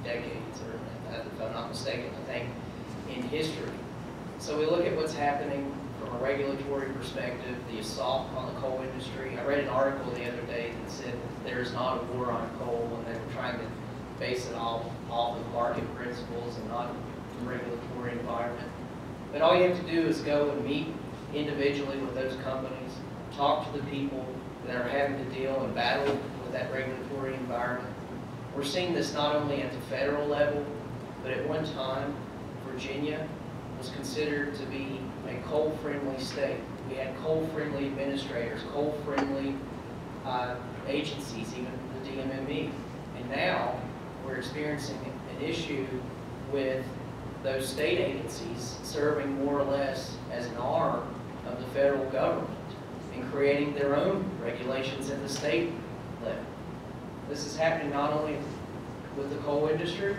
decades, or if I'm not mistaken, I think in history. So we look at what's happening from a regulatory perspective, the assault on the coal industry. I read an article the other day that said that there's not a war on coal, and they were trying to base it off of market principles and not the regulatory environment. But all you have to do is go and meet individually with those companies, talk to the people that are having to deal and battle with that regulatory environment. We're seeing this not only at the federal level, but at one time, Virginia was considered to be a coal-friendly state. We had coal-friendly administrators, coal-friendly agencies, even the DMME. And now we're experiencing an issue with those state agencies serving more or less as an arm of the federal government and creating their own regulations at the state level. This is happening not only with the coal industry,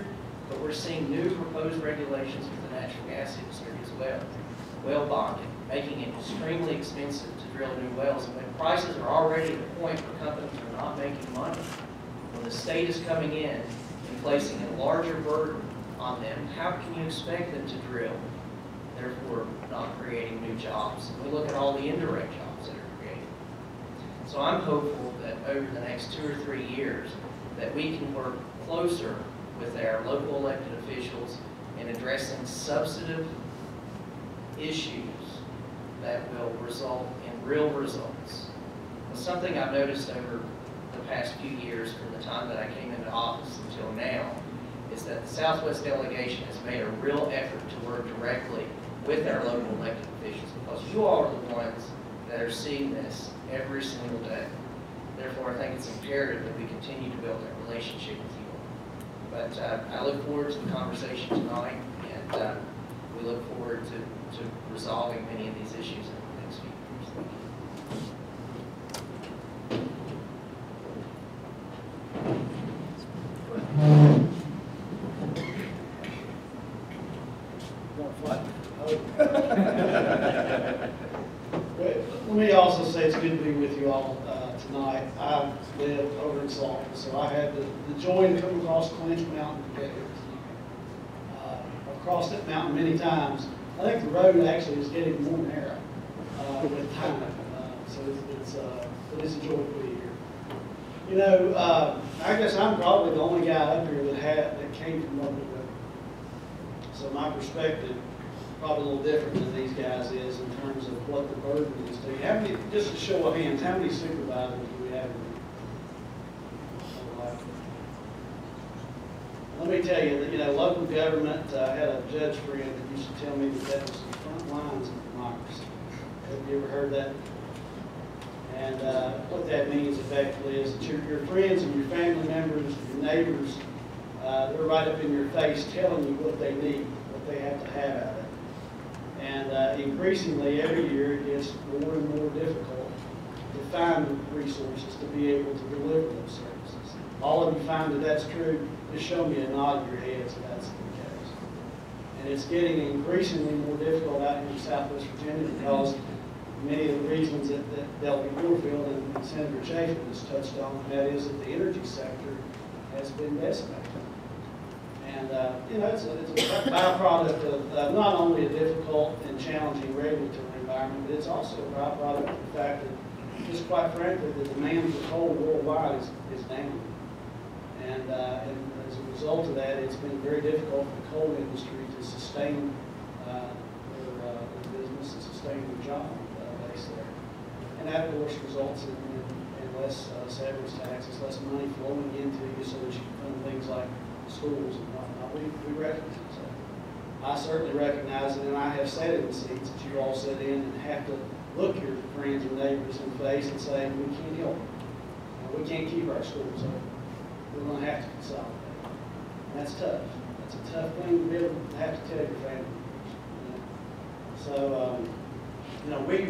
but we're seeing new proposed regulations with the natural gas industry as well. Well bonding, making it extremely expensive to drill new wells. And when prices are already at a point where companies are not making money, when the state is coming in and placing a larger burden on them, how can you expect them to drill, therefore not creating new jobs? And we look at all the indirect jobs that are created. So I'm hopeful that over the next 2 or 3 years that we can work closer with our local elected officials in addressing substantive issues that will result in real results. Something I've noticed over the past few years, from the time that I came into office until now, is that the Southwest delegation has made a real effort to work directly with our local elected officials, because you all are the ones that are seeing this every single day. Therefore, I think it's imperative that we continue to build that relationship with you all. But I look forward to the conversation tonight, and we look forward to resolving many of these issues in the next few years. Let me also say it's good to be with you all tonight. I live over in Salton, so I had the joy to come across Clinch Mountain to get here tonight. I've crossed that mountain many times. I think the road actually is getting more narrow with time, so it's a joy to be here. You know, I guess I'm probably the only guy up here that came from local government. So my perspective probably a little different than these guys is in terms of what the burden is to you. How many, just a show of hands, how many supervisors do we have? Let me tell you that, you know, local government, I had a judge friend that used to tell me that was the front lines of democracy. Have you ever heard that? And what that means effectively is that your friends and your family members, your neighbors, they're right up in your face telling you what they need, what they have to have out of it. And increasingly every year it gets more and more difficult to find the resources to be able to deliver those services. All of you find that that's true, just show me a nod of your heads if that's the case. And it's getting increasingly more difficult out here in Southwest Virginia because many of the reasons that Delby Moorfield and Senator Chafin has touched on, and that is that the energy sector has been decimated. And it's a byproduct of not only a difficult and challenging regulatory environment, but it's also a byproduct of the fact that, just quite frankly, the demand for coal worldwide is down. And as a result of that, it's been very difficult for the coal industry to sustain their business and sustain their job base there. And that, of course, results in less severance taxes, less money flowing into you so that you can fund things like schools and whatnot. We recognize that. I certainly recognize it, and I have sat in the seats that you all sit in and have to look your friends and neighbors in the face and say, we can't help it. We can't keep our schools open. We're going to have to consolidate. And that's tough. That's a tough thing to be able to have to tell your family members. So,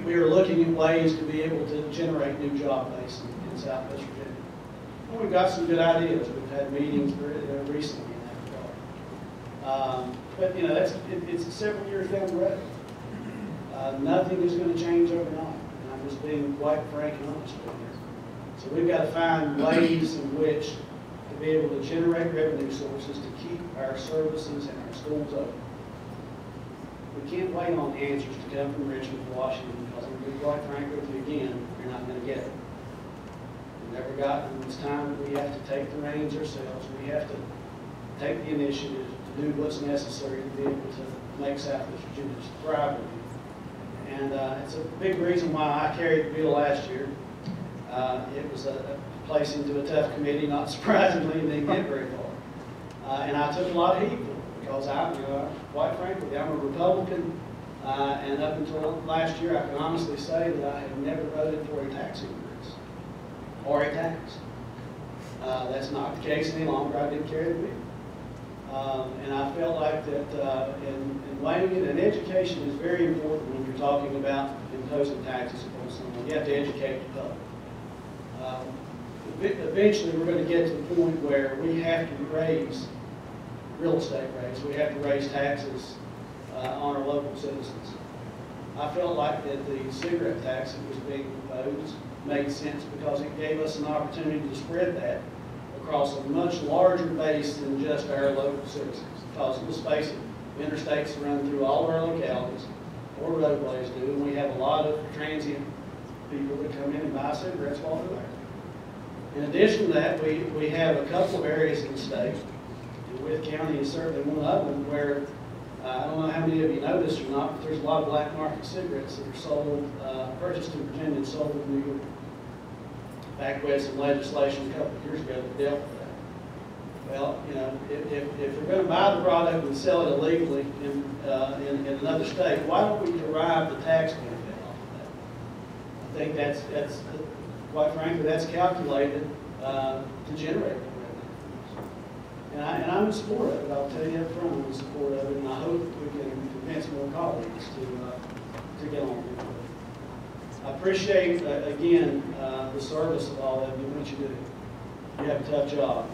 we are looking at ways to be able to generate new job base in Southwest Virginia. And we've got some good ideas. We've had meetings recently in that regard. But it's several years down the road. Nothing is going to change overnight. And I'm just being quite frank and honest with you. So we've got to find ways in which to be able to generate revenue sources to keep our services and our schools open. We can't wait on answers to come from Richmond, Washington, because I'm going to be quite frank with you again, you're not going to get it. We've never gotten it. It's time that we have to take the reins ourselves. We have to take the initiative to do what's necessary to be able to make Southwest Virginia thrive. And it's a big reason why I carried the bill last year. It was a place into a tough committee, not surprisingly, and didn't get very far. And I took a lot of heat for it because quite frankly, I'm a Republican, and up until last year, I can honestly say that I had never voted for a tax increase or a tax. That's not the case any longer. I did carry the bill. And I felt like that in weighing it, and education is very important when you're talking about imposing taxes upon someone. You have to educate the public. Eventually, we're going to get to the point where we have to raise real estate rates. We have to raise taxes on our local citizens. I felt like that the cigarette tax that was being proposed made sense because it gave us an opportunity to spread that across a much larger base than just our local citizens. Because let's face it, interstates run through all of our localities, or roadways do, and we have a lot of transient people that come in and buy cigarettes while they're there. In addition to that, we have a couple of areas in the state, and Wythe County is certainly one of them, where I don't know how many of you know this or not, but there's a lot of black market cigarettes that are sold, purchased in Virginia and sold in New York. In fact, we had some legislation a couple of years ago that dealt with that. Well, if they're going to buy the product and sell it illegally in another state, why don't we derive the tax benefit off of that? I think that's quite frankly, that's calculated to generate the revenue. And I'm in support of it. I'll tell you up front, I'm in support of it, and I hope we can convince more colleagues to get on with it. I appreciate, again, the service of all of you, what you do. You have a tough job.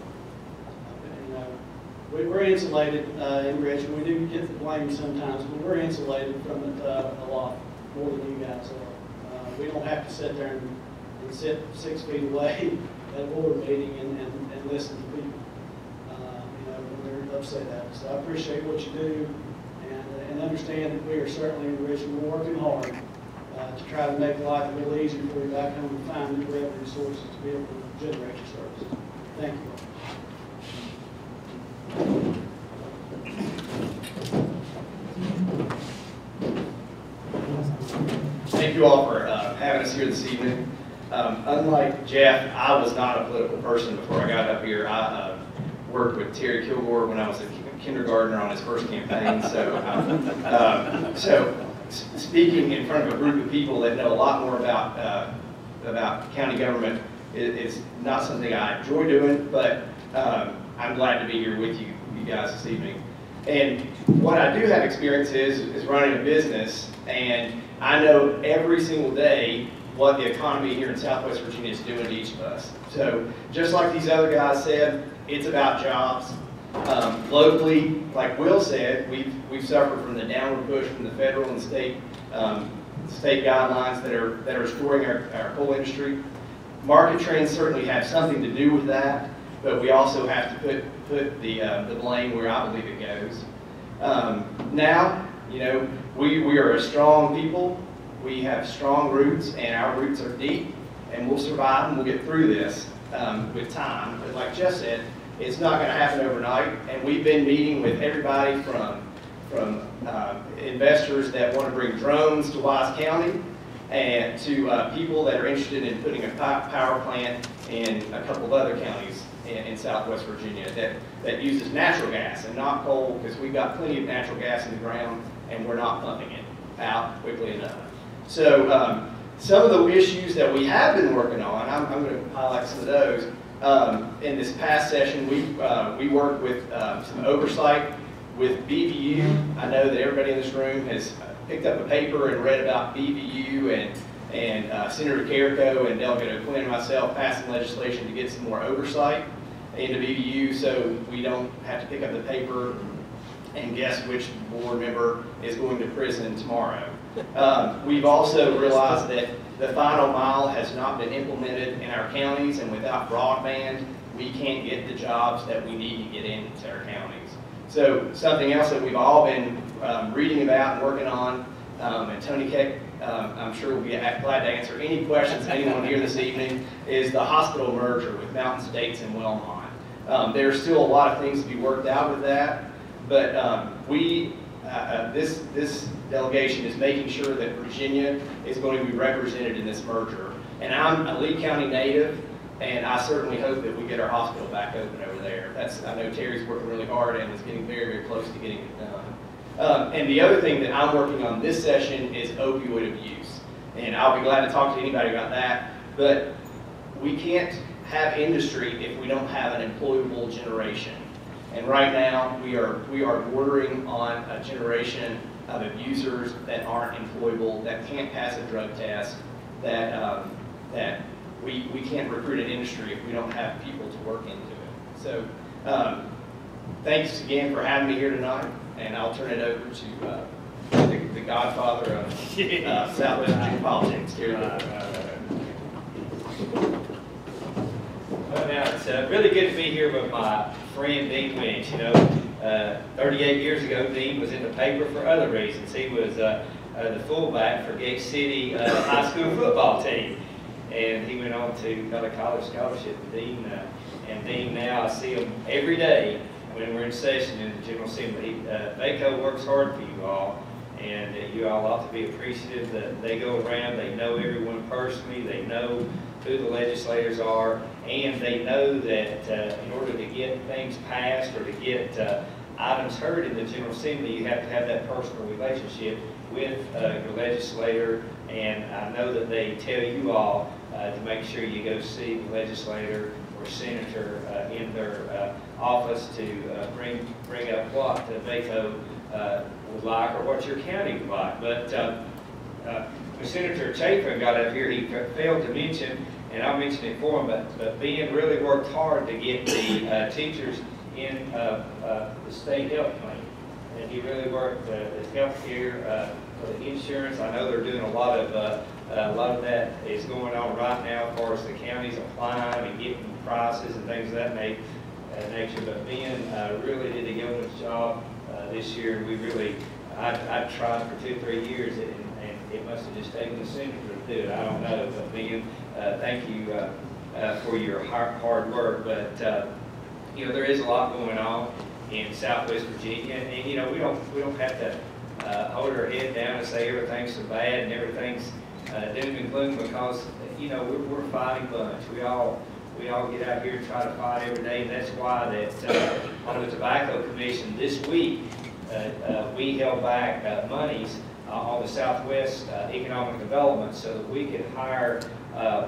We're insulated in Richmond. We do get the blame sometimes, but we're insulated from it a lot, more than you guys are. We don't have to sit there and sit 6 feet away at a board meeting and listen to people when they're upset at us. So I appreciate what you do and understand that we are certainly in Richmond. We're working hard to try to make life a little easier for you back home and find new revenue sources to be able to generate your services. Thank you. Thank you all for having us here this evening. Unlike Jeff, I was not a political person before I got up here. I worked with Terry Kilgore when I was a kindergartner on his first campaign. So speaking in front of a group of people that know a lot more about county government is not something I enjoy doing, but I'm glad to be here with you guys this evening. And what I do have experience is running a business, and I know every single day what the economy here in Southwest Virginia is doing to each of us. So just like these other guys said, it's about jobs. Locally, like Will said, we've suffered from the downward push from the federal and state guidelines that are destroying our coal industry. Market trends certainly have something to do with that, but we also have to put the blame where I believe it goes. Now, you know, we are a strong people. We have strong roots, and our roots are deep, and we'll survive and we'll get through this with time. But like Jeff said, it's not going to happen overnight, and we've been meeting with everybody from investors that want to bring drones to Wise County, and to people that are interested in putting a power plant in a couple of other counties in Southwest Virginia that uses natural gas and not coal, because we've got plenty of natural gas in the ground and we're not pumping it out quickly enough. So some of the issues that we have been working on, I'm going to highlight some of those. In this past session, we worked with some oversight with BVU. I know that everybody in this room has picked up a paper and read about BVU, and Senator Carrico and Delegate O'Quinn and myself passing legislation to get some more oversight into BVU, so we don't have to pick up the paper and guess which board member is going to prison tomorrow. We've also realized that the final mile has not been implemented in our counties, and without broadband, we can't get the jobs that we need to get into our counties. So something else that we've all been reading about and working on, and Tony Keck, I'm sure will be glad to answer any questions anyone here this evening, is the hospital merger with Mountain States and Wellmont. There's still a lot of things to be worked out with that, but this delegation is making sure that Virginia is going to be represented in this merger. And I'm a Lee County native, and I certainly hope that we get our hospital back open over there. I know Terry's working really hard and is getting very, very close to getting it done. And the other thing that I'm working on this session is opioid abuse. And I'll be glad to talk to anybody about that. But we can't have industry if we don't have an employable generation. And right now, we are bordering on a generation of abusers that aren't employable, that can't pass a drug test, that we can't recruit an industry if we don't have people to work into it. So thanks again for having me here tonight, and I'll turn it over to the godfather of Southwest Virginia politics, Terry. Well, now, it's really good to be here with my friend Dean Winch. You know, 38 years ago, Dean was in the paper for other reasons. He was the fullback for Gate City high school football team. And he went on to got a college scholarship with Dean. And Dean, now I see him every day when we're in session in the General Assembly. VACO works hard for you all, and you all ought to be appreciative that they go around, they know everyone personally, they know who the legislators are, and they know that in order to get things passed or to get items heard in the General Assembly, you have to have that personal relationship with your legislator. And I know that they tell you all to make sure you go see the legislator or senator in their office to bring up what VACO would like or what your county would like. But when Senator Chapin got up here, he failed to mention, and I'll mention it for him, but Ben really worked hard to get the teachers in the state health plan. And he really worked the health care, the insurance. I know they're doing a lot of that is going on right now as far as the counties applying and getting prices and things of that nature. But Ben really did a yeoman's job this year. We really, I tried for 2 or 3 years, and it must have just taken the senator to do it. I don't know, but Ben, thank you for your hard work. But you know, there is a lot going on in Southwest Virginia, and you know, we don't have to hold our head down and say everything's so bad and everything's doom and gloom, because you know, we're a fighting bunch. We all get out here and try to fight every day, and that's why that on the Tobacco Commission this week we held back monies on the Southwest Economic Development so that we could hire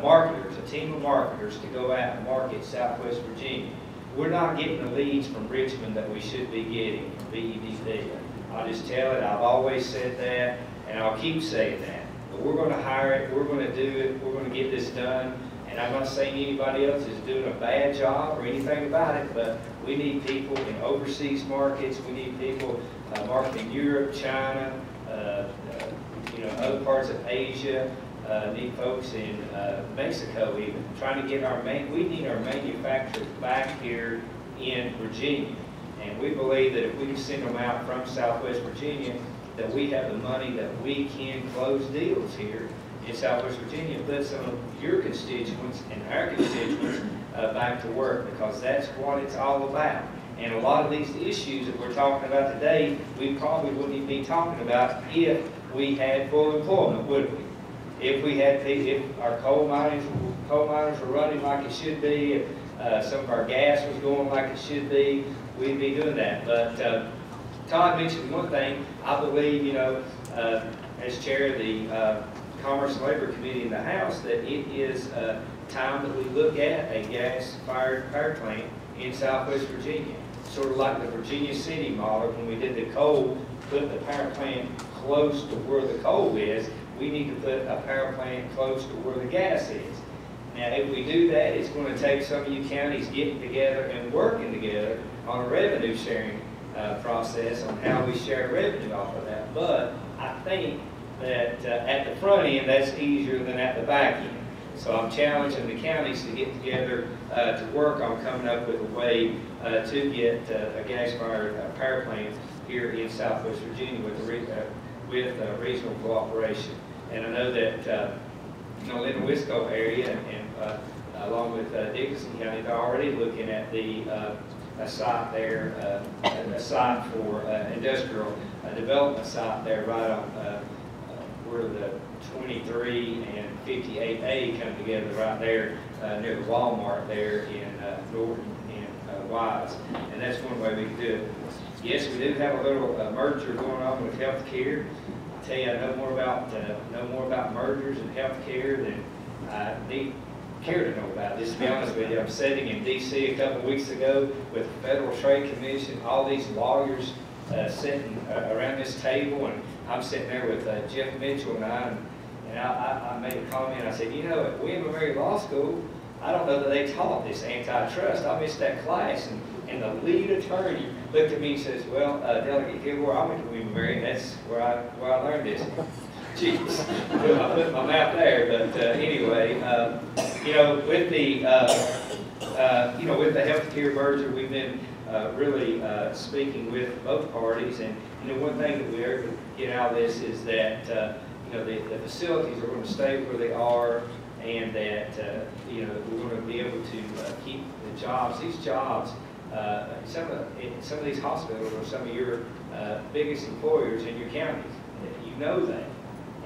marketers, a team of marketers, to go out and market Southwest Virginia. We're not getting the leads from Richmond that we should be getting from BEDD. I'll just tell it, I've always said that, and I'll keep saying that. but we're gonna hire it, we're gonna do it, we're gonna get this done. And I'm not saying anybody else is doing a bad job or anything about it, but we need people in overseas markets, we need people marketing Europe, China, other parts of Asia, need folks in Mexico even, trying to get we need our manufacturers back here in Virginia. And we believe that if we can send them out from Southwest Virginia, that we have the money that we can close deals here in Southwest Virginia, put some of your constituents and our constituents back to work, because that's what it's all about. And a lot of these issues that we're talking about today, we probably wouldn't even be talking about if we had full employment, would we? If our coal miners were running like it should be, if some of our gas was going like it should be, we'd be doing that. But Todd mentioned one thing. I believe, as chair of the Commerce and Labor Committee in the House, that it is time that we look at a gas-fired power plant in Southwest Virginia. Sort of like the Virginia City model, when we did the coal, put the power plant close to where the coal is. We need to put a power plant close to where the gas is. Now, if we do that, it's going to take some of you counties getting together and working together on a revenue sharing process on how we share revenue off of that. But I think that at the front end, that's easier than at the back end. So I'm challenging the counties to get together to work on coming up with a way to get a gas-fired power plant here in Southwest Virginia with regional cooperation. And I know that in the Linda-Wisco area and along with Dickinson County, they're already looking at a site there, a site for industrial development site there right on where the 23 and 58A come together right there near the Walmart there in Norton and Wise. And that's one way we can do it. Yes, we do have a little merger going on with healthcare. I tell you, I know more about mergers and healthcare than I need care to know about. Just to be honest with you, I'm sitting in D.C. a couple of weeks ago with the Federal Trade Commission, all these lawyers sitting around this table, and I'm sitting there with Jeff Mitchell and I made a comment. I said, at William & Mary Law School, I don't know that they taught this antitrust. I missed that class, and the lead attorney looked at me and says, well, Delegate Gilmore, I went to William & Mary, and that's where I learned this. Jeez, I put my mouth there, but anyway, with the healthcare merger, we've been really speaking with both parties, and one thing that we are going to get out of this is that the facilities are going to stay where they are, and that we're going to be able to keep the jobs. These jobs, some of these hospitals are some of your biggest employers in your counties. You know that.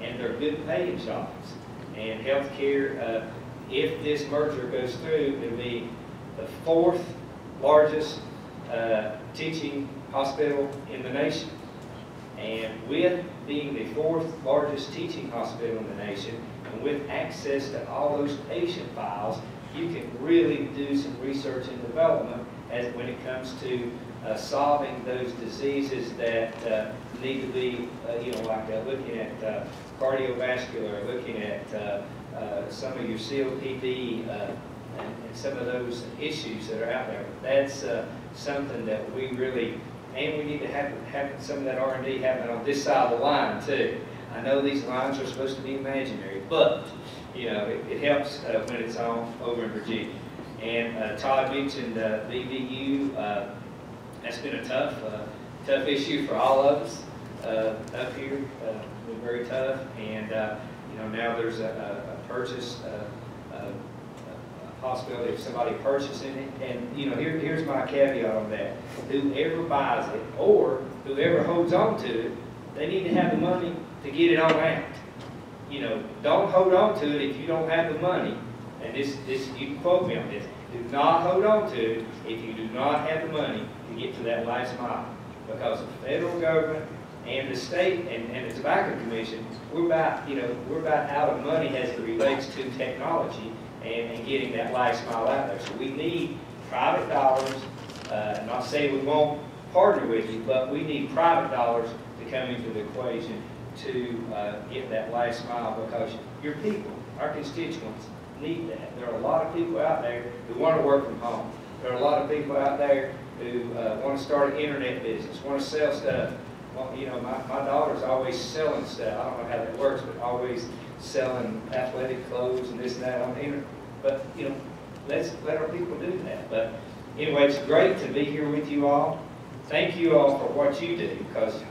And they're good paying jobs. And healthcare, if this merger goes through, it'll be the 4th largest teaching hospital in the nation. And with being the 4th largest teaching hospital in the nation, and with access to all those patient files, you can really do some research and development when it comes to solving those diseases that need to be, like looking at cardiovascular, looking at some of your COPD, and some of those issues that are out there. That's something that we really, and we need to have some of that R&D happening on this side of the line too. I know these lines are supposed to be imaginary, but it helps when it's on over in Virginia. And Todd mentioned VVU. That's been a tough issue for all of us up here. Been very tough, and now there's a purchase, a possibility of somebody purchasing it. And here's my caveat on that: whoever buys it or whoever holds on to it, they need to have the money to get it on out. Don't hold on to it if you don't have the money. And this you can quote me on this. Do not hold on to it if you do not have the money to get to that last mile. Because the federal government and the state and the Tobacco Commission, we're about out of money as it relates to technology and getting that last mile out there. So we need private dollars. I'm not saying we won't partner with you, but we need private dollars to come into the equation to get that last mile, because your people, our constituents, need that. There are a lot of people out there who want to work from home. There are a lot of people out there who want to start an internet business, want to sell stuff. Well, you know, my daughter's always selling stuff. I don't know how that works, but always selling athletic clothes and this and that on the internet. But, you know, let our people do that. But anyway, it's great to be here with you all. Thank you all for what you do, because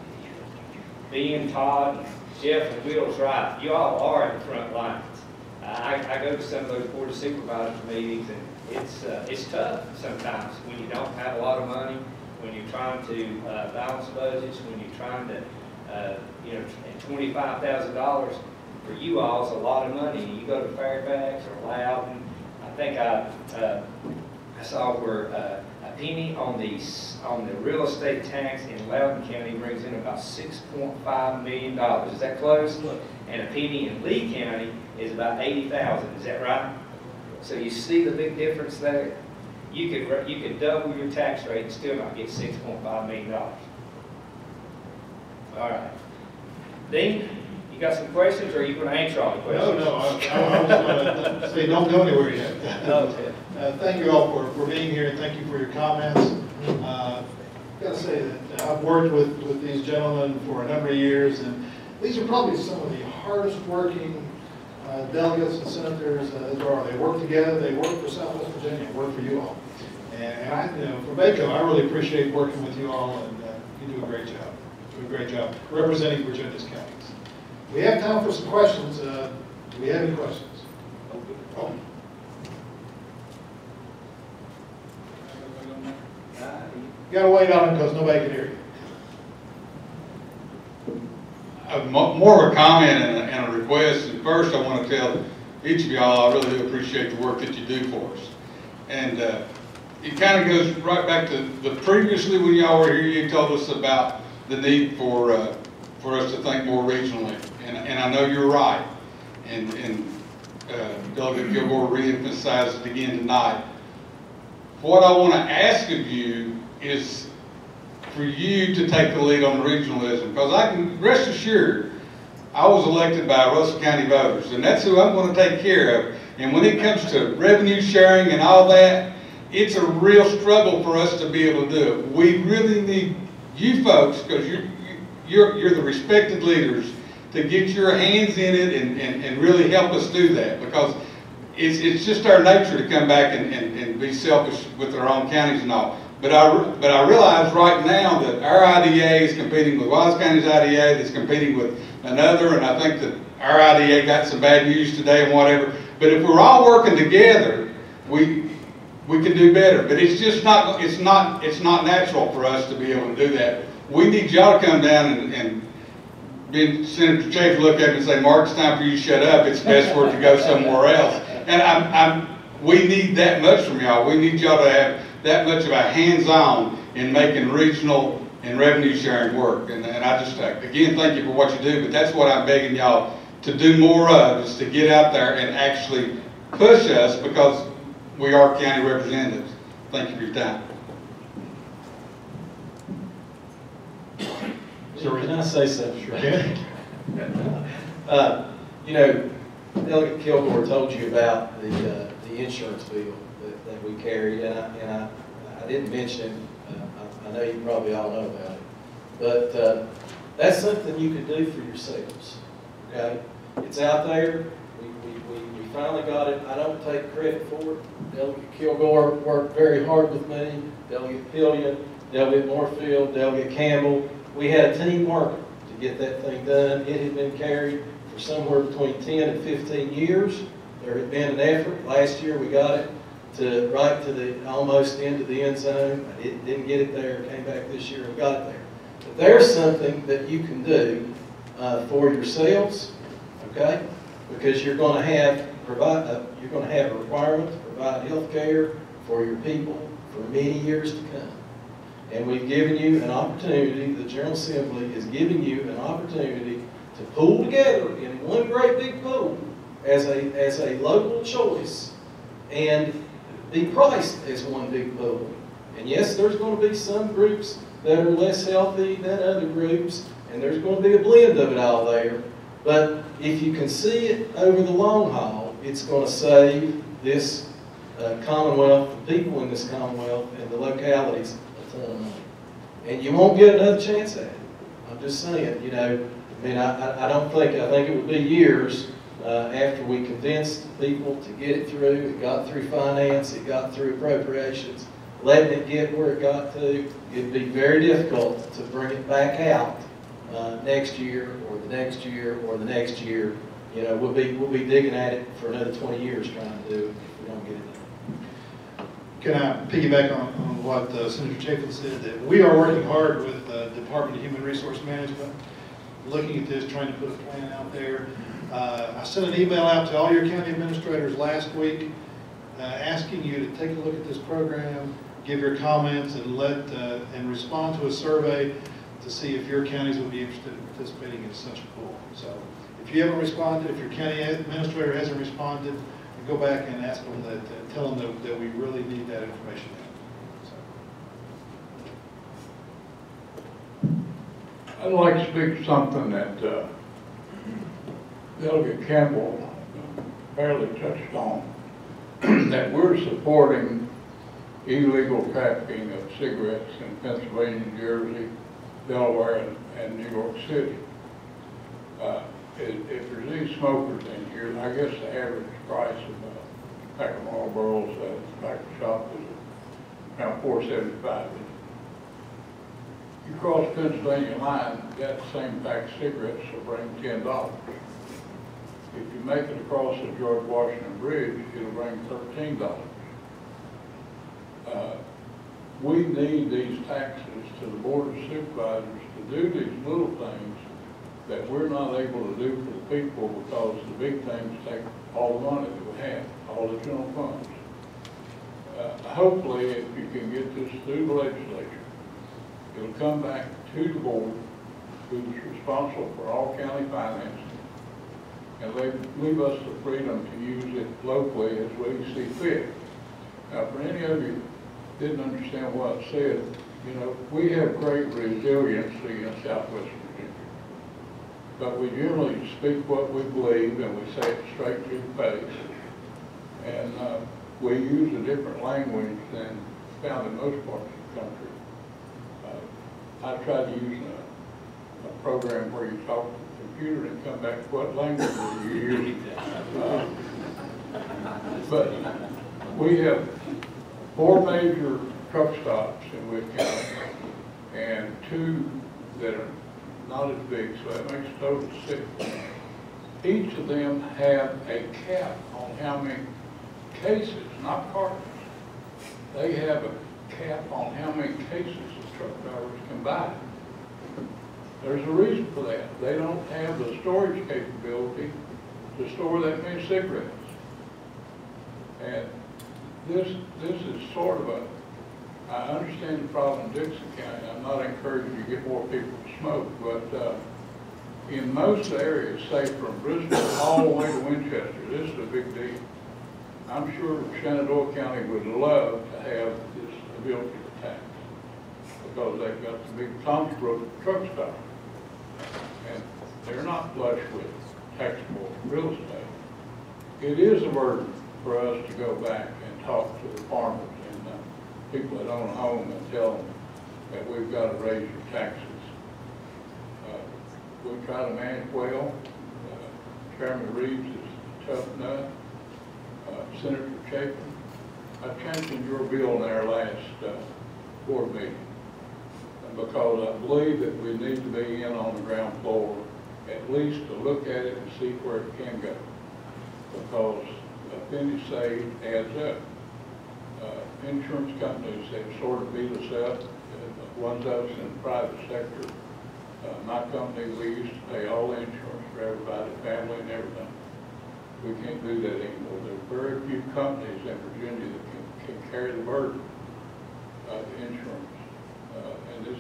being Todd, Jeff, and Will's right, you all are in the front lines. I go to some of those Board of Supervisors meetings, and it's tough sometimes when you don't have a lot of money, when you're trying to balance budgets, when you're trying to, you know, and $25,000 for you all is a lot of money. You go to Fairfax or Loudon. I think I saw where a penny on the real estate tax in Loudon County brings in about $6.5 million. Is that close? And a penny in Lee County is about $80,000. Is that right? So you see the big difference there. You could double your tax rate and still not get $6.5 million. All right, Dean, you got some questions, or are you going to answer all the questions? No, I was going to say don't go anywhere yet. Okay. Thank you all for being here, and thank you for your comments. I've got to say that I've worked with these gentlemen for a number of years, and these are probably some of the hardest working delegates and senators there are. They work together, they work for Southwest Virginia, work for you all. And I, you know, for BACO, I really appreciate working with you all, and you do a great job. You do a great job representing Virginia's counties. We have time for some questions. Do we have any questions? Oh. You got to wait on it because nobody can hear you. More of a comment and a request. And first, I want to tell each of y'all I really do appreciate the work that you do for us. And it kind of goes right back to the previously when y'all were here, you told us about the need for us to think more regionally. And I know you're right. And Delegate Kilgore re-emphasized it again tonight. What I want to ask of you is for you to take the lead on regionalism, because I can rest assured I was elected by Russell County voters, and that's who I'm going to take care of. And when it comes to revenue sharing and all that, it's a real struggle for us to be able to do it. We really need you folks, because you're the respected leaders, to get your hands in it and really help us do that, because it's just our nature to come back and be selfish with our own counties and all. But I realize right now that our IDA is competing with Wise County's IDA, that's competing with another, and I think that our IDA got some bad news today and whatever. But if we're all working together, we can do better. But it's just not natural for us to be able to do that. We need y'all to come down and Senator Chaffee look at me and say, Mark, it's time for you to shut up. It's best for it to go somewhere else. And we need that much from y'all. We need y'all to have that much of a hands-on in making regional and revenue sharing work. And I just, again, thank you for what you do, but that's what I'm begging y'all to do more of, is to get out there and actually push us, because we are county representatives. Thank you for your time. So can I say something? Sure. You know, Delegate Kilgore told you about the insurance bill that we carried, and I didn't mention it. I know you probably all know about it, but that's something you can do for yourselves. Okay, it's out there. We finally got it. I don't take credit for it. Delegate Kilgore worked very hard with me. Delegate Pillion, Delegate Moorfield, Delegate Campbell. We had a teamwork to get that thing done. It had been carried for somewhere between 10 and 15 years. There had been an effort. Last year we got it right to the almost into the end zone. I didn't get it there. Came back this year and got it there. But there's something that you can do for yourselves, okay? Because you're going to have a requirement to provide health care for your people for many years to come. And we've given you an opportunity, the General Assembly is giving you an opportunity to pool together in one great big pool as a local choice and be priced as one big pool. And yes, there's going to be some groups that are less healthy than other groups, and there's going to be a blend of it all there. But if you can see it over the long haul, it's going to save this Commonwealth, the people in this Commonwealth, and the localities a ton of money. And you won't get another chance at it. I'm just saying, you know, I mean, I think it would be years after we convinced people to get it through. It got through finance, it got through appropriations, letting it get where it got to. It'd be very difficult to bring it back out next year or the next year or the next year. You know, we'll be digging at it for another 20 years trying to do it if we don't get it done. Can I piggyback on what Senator Chafin said, that we are working hard with the Department of Human Resource Management, looking at this, trying to put a plan out there. I sent an email out to all your county administrators last week asking you to take a look at this program, give your comments, and respond to a survey to see if your counties would be interested in participating in such a pool. So if you haven't responded, if your county administrator hasn't responded, go back and ask them tell them that we really need that information. I'd like to speak to something that Delegate Campbell barely touched on, that we're supporting illegal trafficking of cigarettes in Pennsylvania, Jersey, Delaware, and New York City. If there's any smokers in here, I guess the average price of a pack of Marlboros at the tobacco shop is around $4.75. You cross Pennsylvania line, that same pack of cigarettes will bring $10. If you make it across the George Washington Bridge, it'll bring $13. We need these taxes to the Board of Supervisors to do these little things that we're not able to do for the people because the big things take all the money that we have, all the general funds. Hopefully, if you can get this through the legislature, it'll come back to the board, who's responsible for all county finances, and leave us the freedom to use it locally as we see fit. Now, for any of you who didn't understand what I said, you know, we have great resiliency in Southwest Virginia, but we generally speak what we believe and we say it straight to the face, and we use a different language than found in most parts of the country. I tried to use a program where you talk to the computer and come back, what language are you using? But we have 4 major truck stops in Witt County and 2 that are not as big, so that makes a total of 6. Each of them have a cap on how many cases, not cartons. They have a cap on how many cases the truck drivers can buy. There's a reason for that. They don't have the storage capability to store that many cigarettes. And this is sort of I understand the problem in Dixon County. I'm not encouraging you to get more people to smoke, but in most areas, say from Bristol all the way to Winchester, this is a big deal. I'm sure Shenandoah County would love to have this ability to tax because they've got the big Thomas Brook truck stop. And they're not flush with taxable real estate. It is a burden for us to go back and talk to the farmers and people that own a home and tell them that we've got to raise your taxes. We try to manage well. Chairman Reeves is a tough nut. Senator Chapin, I championed your bill in our last board meeting because I believe that we need to be in on the ground floor, at least to look at it and see where it can go. Because a penny saved adds up. Insurance companies have sort of beat us up. Ones of us in the private sector. My company, we used to pay all the insurance for everybody, family and everything. We can't do that anymore. There are very few companies in Virginia that can carry the burden of insurance. And this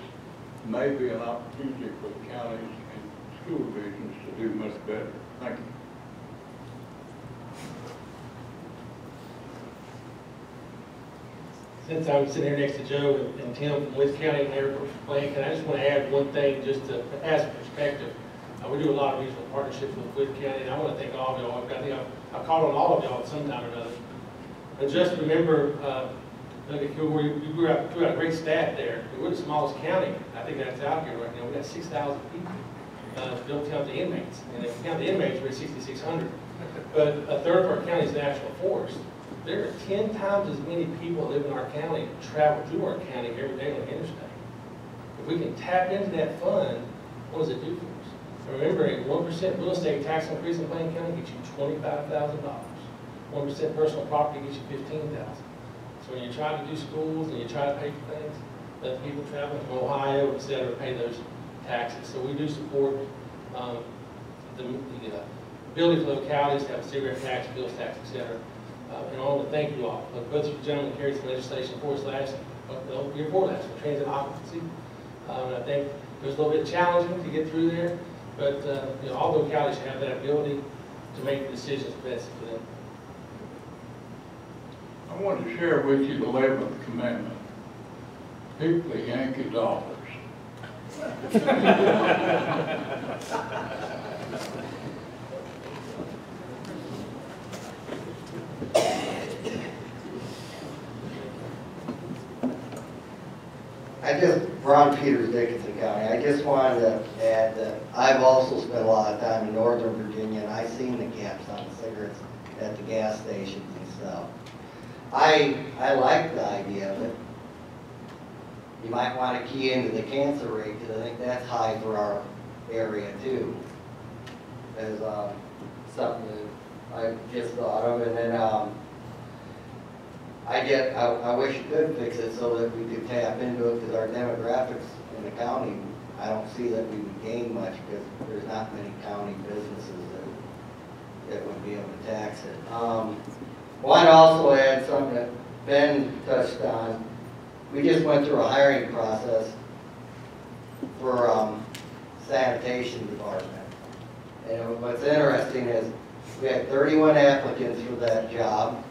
may be an opportunity for the counties and school divisions to do much better. Thank you. since I'm sitting here next to Joe and Tim from Woods County and Air Force Plant, I just want to add one thing just to add some perspective. We do a lot of regional partnerships with Woods County, and I want to thank all of y'all. I think I've called on all of y'all at some time or another. But just remember, look at Kilgore, you grew out a great stat there. We're the smallest county, I think that's out here right now. We got 6,000 people. Don't count the inmates. And if you count the inmates, we're at 6,600. But a third of our county is national forest. There are 10 times as many people that live in our county that travel through our county every day on the interstate. If we can tap into that fund, what does it do for us? And remember, a 1% real estate tax increase in Plain County gets you $25,000. 1% personal property gets you $15,000. So when you try to do schools and you try to pay for things, let the people traveling from Ohio, et cetera, pay those taxes. So we do support the ability for localities to have a cigarette tax, bills tax, et cetera. And I want to thank you all. Both of you gentlemen carried some legislation for us year before last, for transit occupancy. And I think it was a little bit challenging to get through there, but all localities should have that ability to make the decisions best for them. I want to share with you the 11th commandment. Pick the Yankee dollars. Ron Peters, Dickinson County. I just wanted to add that I've also spent a lot of time in Northern Virginia, and I've seen the gaps on the cigarettes at the gas stations and stuff. I like the idea of it. You might want to key into the cancer rate, because I think that's high for our area too. As something that I just thought of, and then I wish you could fix it so that we could tap into it, because our demographics in the county, I don't see that we would gain much, because there's not many county businesses that would be able to tax it. Want to also add something that Ben touched on. We just went through a hiring process for sanitation department. And what's interesting is we had 31 applicants for that job,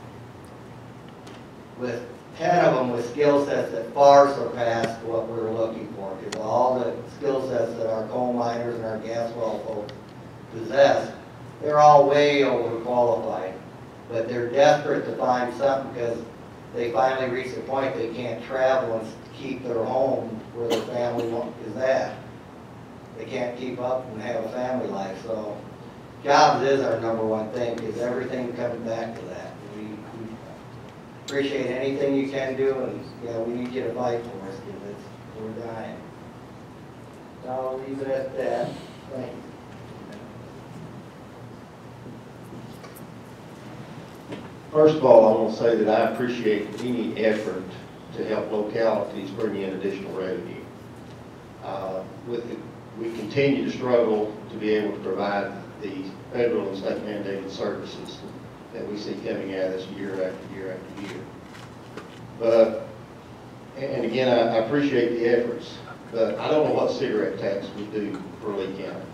with 10 of them with skill sets that far surpassed what we were looking for, because all the skill sets that our coal miners and our gas well folks possess, they're all way overqualified. But they're desperate to find something, because they finally reach the point they can't travel and keep their home where their family is at. They can't keep up and have a family life. So jobs is our #1 thing, because everything comes back to that. We appreciate anything you can do, and yeah, we need you to fight for us, because we're dying. So I'll leave it at that. Thank you. First of all, I want to say that I appreciate any effort to help localities bring in additional revenue. We continue to struggle to be able to provide the federal and state mandated services that we see coming at us year after year after year. But, and again, I appreciate the efforts, but I don't know what cigarette tax would do for Lee County.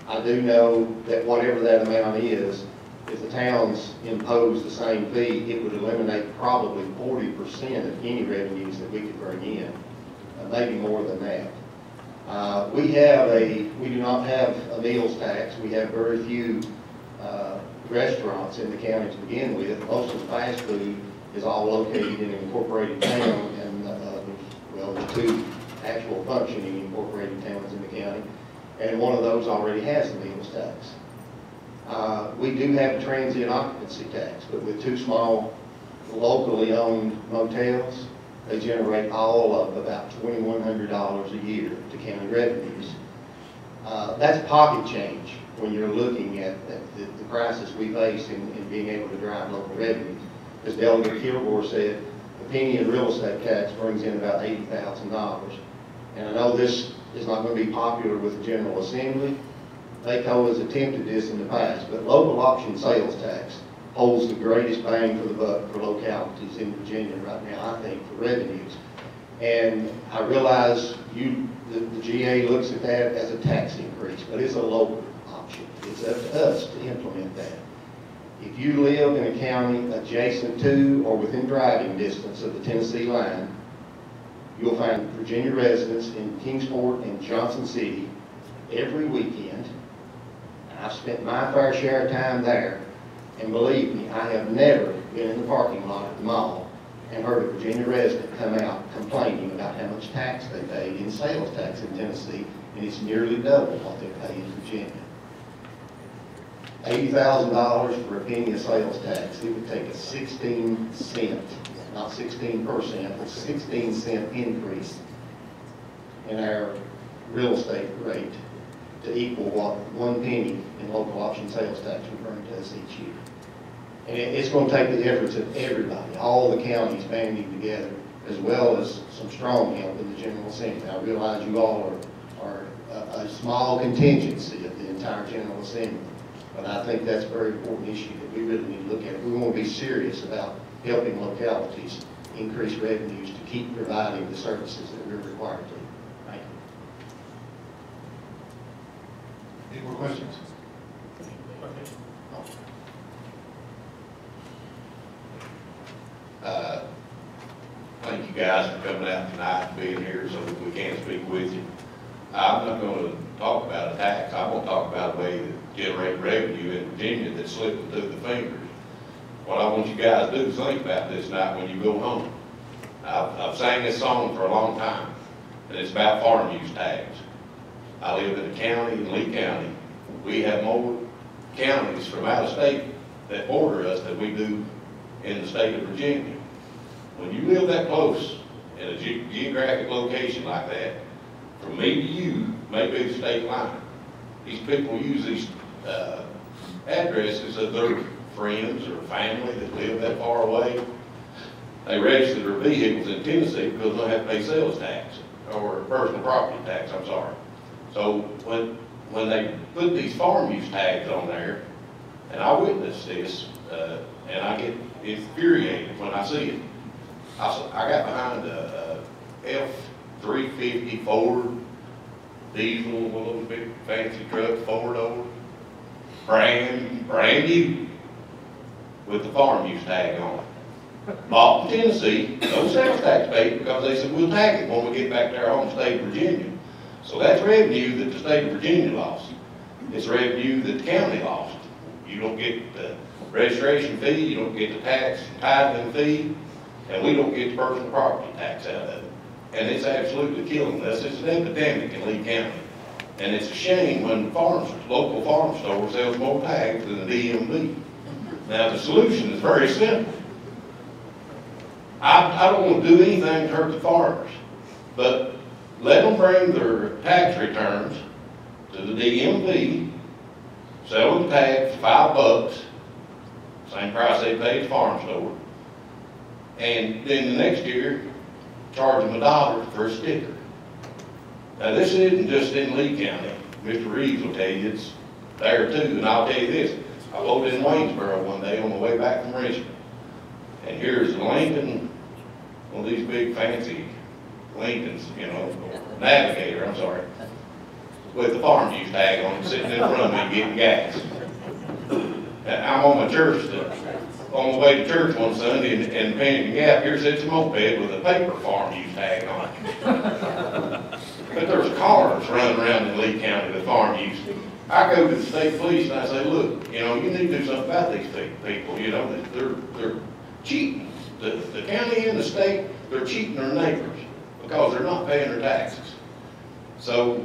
I do know that whatever that amount is, if the towns impose the same fee, it would eliminate probably 40% of any revenues that we could bring in, maybe more than that. We do not have a meals tax. We have very few restaurants in the county to begin with. Most of the fast food is all located in an incorporated town, and there's 2 actual functioning incorporated towns in the county, and one of those already has a meals tax. We do have a transient occupancy tax, but with 2 small locally owned motels, they generate all of about $2,100 a year to county revenues. That's pocket change when you're looking at the crisis we face in being able to drive local revenues. As Delegate Kilgore said, the penny in real estate tax brings in about $80,000. And I know this is not going to be popular with the General Assembly. NACO has attempted this in the past, but local option sales tax holds the greatest bang for the buck for localities in Virginia right now, I think, for revenues. And I realize the GA looks at that as a tax increase, but it's a local option. It's up to us to implement that. If you live in a county adjacent to or within driving distance of the Tennessee line, you'll find Virginia residents in Kingsport and Johnson City every weekend. I've spent my fair share of time there, and believe me, I have never been in the parking lot at the mall and heard a Virginia resident come out complaining about how much tax they paid in sales tax in Tennessee, and it's nearly double what they pay in Virginia. $80,000 for a penny of sales tax. It would take a 16-cent, not 16%, but 16-cent increase in our real estate rate to equal what 1 penny in local option sales tax would bring to us each year. And it's going to take the efforts of everybody, all the counties banding together, as well as some strong help in the General Assembly. I realize you all are a small contingency of the entire General Assembly, but I think that's a very important issue that we really need to look at. We want to be serious about helping localities increase revenues to keep providing the services that we're required to. Thank you. Any more questions? Thank you guys for coming out tonight and being here so that we can speak with you. I'm not going to talk about a tax. I'm going to talk about a way to generate revenue in Virginia that's slipping through the fingers. What I want you guys to do is think about this night when you go home. I've sang this song for a long time, and it's about farm use tags. I live in a county, in Lee County. We have more counties from out of state that border us than we do in the state of Virginia. When you live that close in a geographic location like that, from me to you may be the state line. These people use these addresses of their friends or family that live that far away. They register their vehicles in Tennessee because they don't have to pay sales tax or personal property tax, I'm sorry. So when they put these farm use tags on there, and I witnessed this, and I get infuriated when I see it. I got behind a F-350 Ford diesel, one of those big fancy trucks, four-door, brand new, with the farm use tag on it. Bought in Tennessee, no sales tax paid because they said we'll tag it when we get back to our home state, Virginia. So that's revenue that the state of Virginia lost. It's revenue that the county lost. You don't get the registration fee, you don't get the tax titling fee, and we don't get the personal property tax out of it. And it's absolutely killing us. It's an epidemic in Lee County. And it's a shame when local farm stores sell more tags than the DMV. Now the solution is very simple. I don't want to do anything to hurt the farmers, but let them bring their tax returns to the DMV, sell them tags for $5, same price they pay at the farm store, and then the next year, charge them $1 for a sticker. Now this isn't just in Lee County. Mr. Reeves will tell you it's there too, and I'll tell you this. I loaded in Waynesboro one day on the way back from Richmond, and here's a Lincoln, one of these big fancy Lincolns, you know, Navigator, I'm sorry, with the farm use tag on it, sitting in front of me getting gas. And I'm on my way to church one Sunday in Panic Gap, here sits a moped with a paper farm use tag on it. But there's cars running around in Lee County with farm use. I go to the state police and I say, look, you know, you need to do something about these people, you know, they're cheating. The county and the state, they're cheating their neighbors because they're not paying their taxes. So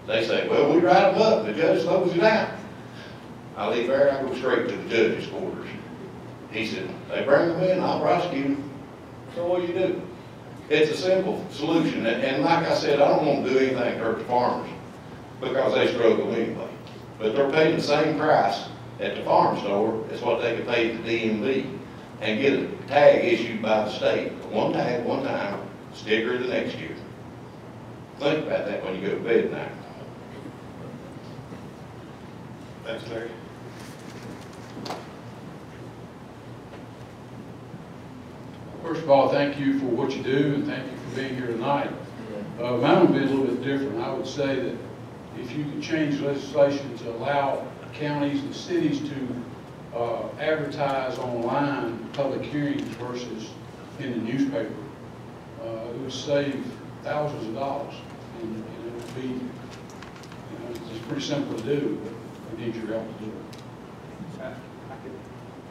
they say, well, we write them up and the judge throws it out. I leave there, I go straight to the judge's quarters. He said, they bring them in, I'll prosecute them. So what do you do? It's a simple solution. And like I said, I don't want to do anything to hurt the farmers because they struggle anyway. But they're paying the same price at the farm store as what they could pay at the DMV and get a tag issued by the state. One tag, one time, sticker the next year. Think about that when you go to bed at night. Thanks, Larry. First of all, thank you for what you do, and thank you for being here tonight. Mine would be a little bit different. I would say that if you could change legislation to allow counties and cities to advertise online public hearings versus in the newspaper, it would save thousands of dollars, and it would be, it's pretty simple to do, but we need your help to do it.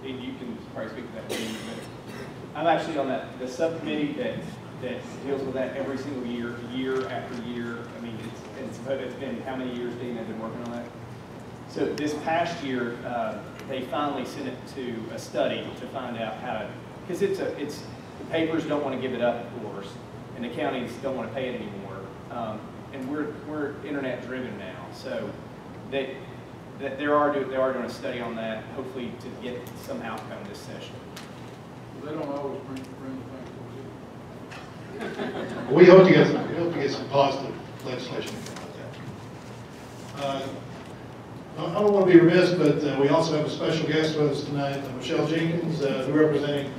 And you can probably speak to that in a minute. I'm actually on the subcommittee that deals with that every single year, year after year. I mean, it's been how many years, Dean, have been working on that? So this past year, they finally sent it to a study to find out how to, because the papers don't want to give it up, of course, and the counties don't want to pay it anymore. And we're internet driven now, so they are doing a study on that, hopefully to get some outcome this session. They don't always bring things. We hope to get some positive legislation about that. I don't want to be remiss, but we also have a special guest with us tonight, Michelle Jenkins, representing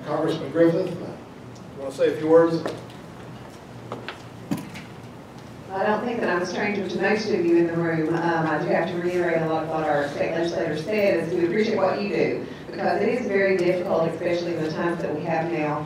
Congressman Griffith. You want to say a few words? I don't think that I'm a stranger to most of you in the room. I do have to reiterate a lot of what our state legislator said, is we appreciate what you do, because it is very difficult, especially in the times that we have now,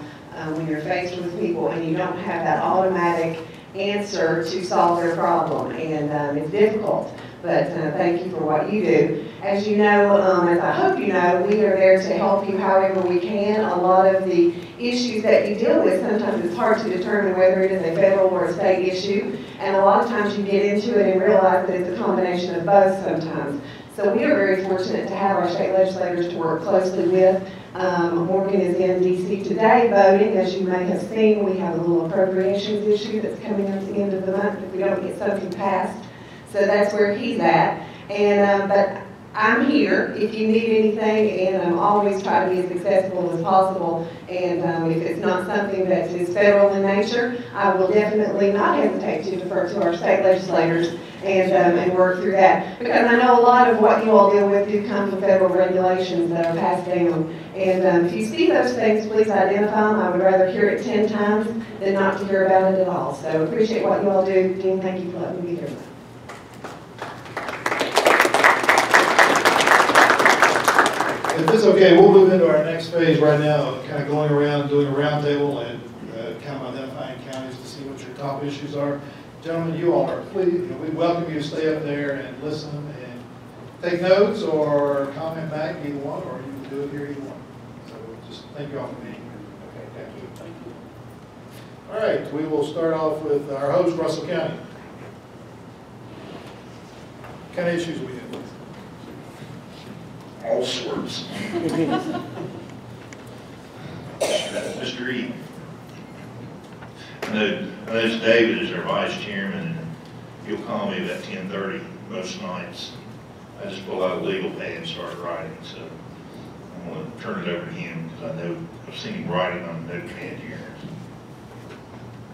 when you're faced with people and you don't have that automatic answer to solve their problem, and it's difficult. But thank you for what you do. As you know, as I hope you know, we are there to help you however we can. A lot of the issues that you deal with, sometimes it's hard to determine whether it is a federal or a state issue. And a lot of times you get into it and realize that it's a combination of both sometimes. So we are very fortunate to have our state legislators to work closely with. Morgan is in D.C. today voting. As you may have seen, we have a little appropriations issue that's coming up at the end of the month if we don't get something passed. So that's where he's at. And but I'm here if you need anything, and I'm always try to be as accessible as possible. And if it's not something that is federal in nature, I will definitely not hesitate to defer to our state legislators and work through that. Because I know a lot of what you all deal with do come from federal regulations that are passed down. And if you see those things, please identify them. I would rather hear it 10 times than not to hear about it at all. So appreciate what you all do. Dean, thank you for letting me be here. If it's okay, we'll move into our next phase right now, kind of going around, doing a roundtable and kind of identifying counties to see what your top issues are. Gentlemen, you all are, please, we welcome you to stay up there and listen and take notes or comment back, either one, or you can do it here, either one. So just thank you all for being here. Okay, thank you. Thank you. All right, we will start off with our host, Russell County. What kind of issues we have? All sorts. Mr. E. I know David is our vice chairman, and he'll call me about 10:30 most nights. I just pull out a legal pad and start writing, so I'm going to turn it over to him because I know I've seen him writing on the notepad here.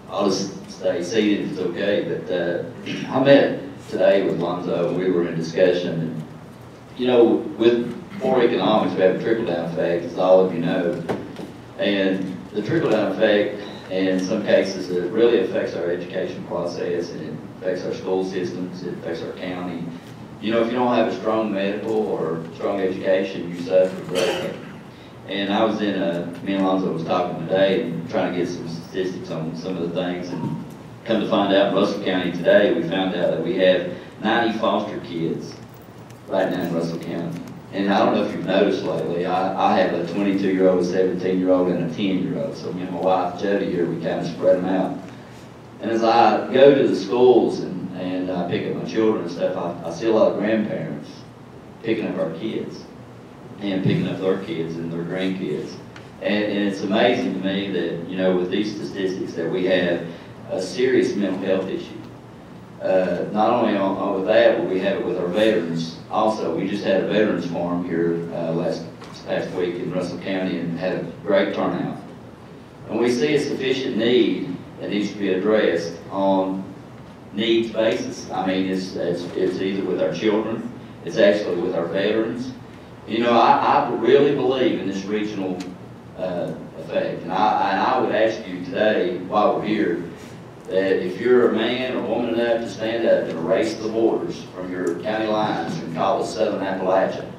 I'll just stay seated if it's okay, but I met today with Lonzo and we were in discussion, and you know, with more economics, we have a trickle-down effect, as all of you know. And the trickle-down effect, in some cases, it really affects our education process, and it affects our school systems, it affects our county. You know, if you don't have a strong medical or strong education, you suffer greatly. And I was in me and Alonzo was talking today and trying to get some statistics on some of the things, and come to find out in Russell County today, we found out that we have 90 foster kids right now in Russell County. And I don't know if you've noticed lately, I have a 22-year-old, a 17-year-old, and a 10-year-old. So me and my wife, Jody, here, we kind of spread them out. And as I go to the schools and I pick up my children and stuff, I see a lot of grandparents picking up our kids and picking up their kids and their grandkids. And it's amazing to me that, you know, with these statistics that we have a serious mental health issue. Not only with that, but we have it with our veterans. Also, we just had a veterans forum here past week in Russell County and had a great turnout. And we see a sufficient need that needs to be addressed on needs basis. I mean, it's either with our children, it's actually with our veterans. You know, I really believe in this regional effect, and I would ask you today, while we're here, that if you're a man or woman enough to stand up and erase the borders from your county lines and call us Southern Appalachia,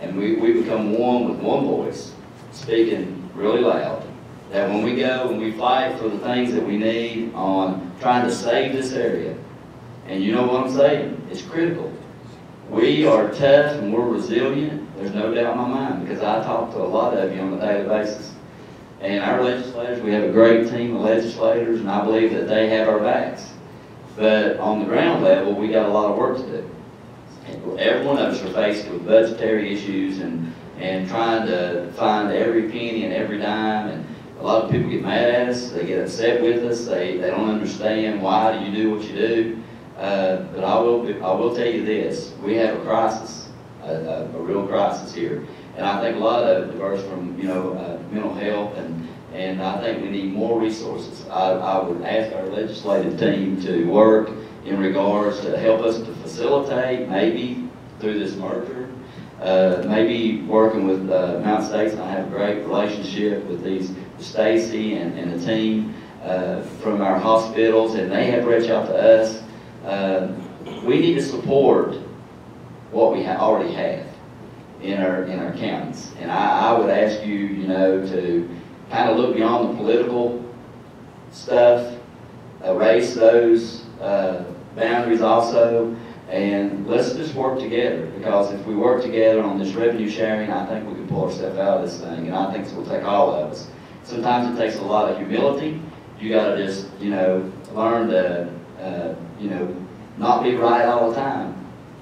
and we become one with one voice, speaking really loud. That when we go and we fight for the things that we need on trying to save this area, and you know what I'm saying, it's critical. We are tough and we're resilient, there's no doubt in my mind, because I talk to a lot of you on a daily basis. And our legislators, we have a great team of legislators, and I believe that they have our backs. But on the ground level, we got a lot of work to do. And every one of us are faced with budgetary issues and trying to find every penny and every dime. And a lot of people get mad at us, they get upset with us, they don't understand why do you do what you do. But I will tell you this, we have a crisis, a real crisis here. And I think a lot of it diverges from, mental health, and I think we need more resources. I would ask our legislative team to work in regards to help us to facilitate, maybe through this merger, maybe working with Mount States. I have a great relationship with Stacy and the team from our hospitals, and they have reached out to us. We need to support what we already have in our counties. And I would ask you, to kind of look beyond the political stuff, erase those boundaries also, and let's just work together. Because if we work together on this revenue sharing, I think we can pull ourselves out of this thing, and I think it will take all of us. Sometimes it takes a lot of humility. You got to just, learn to, not be right all the time.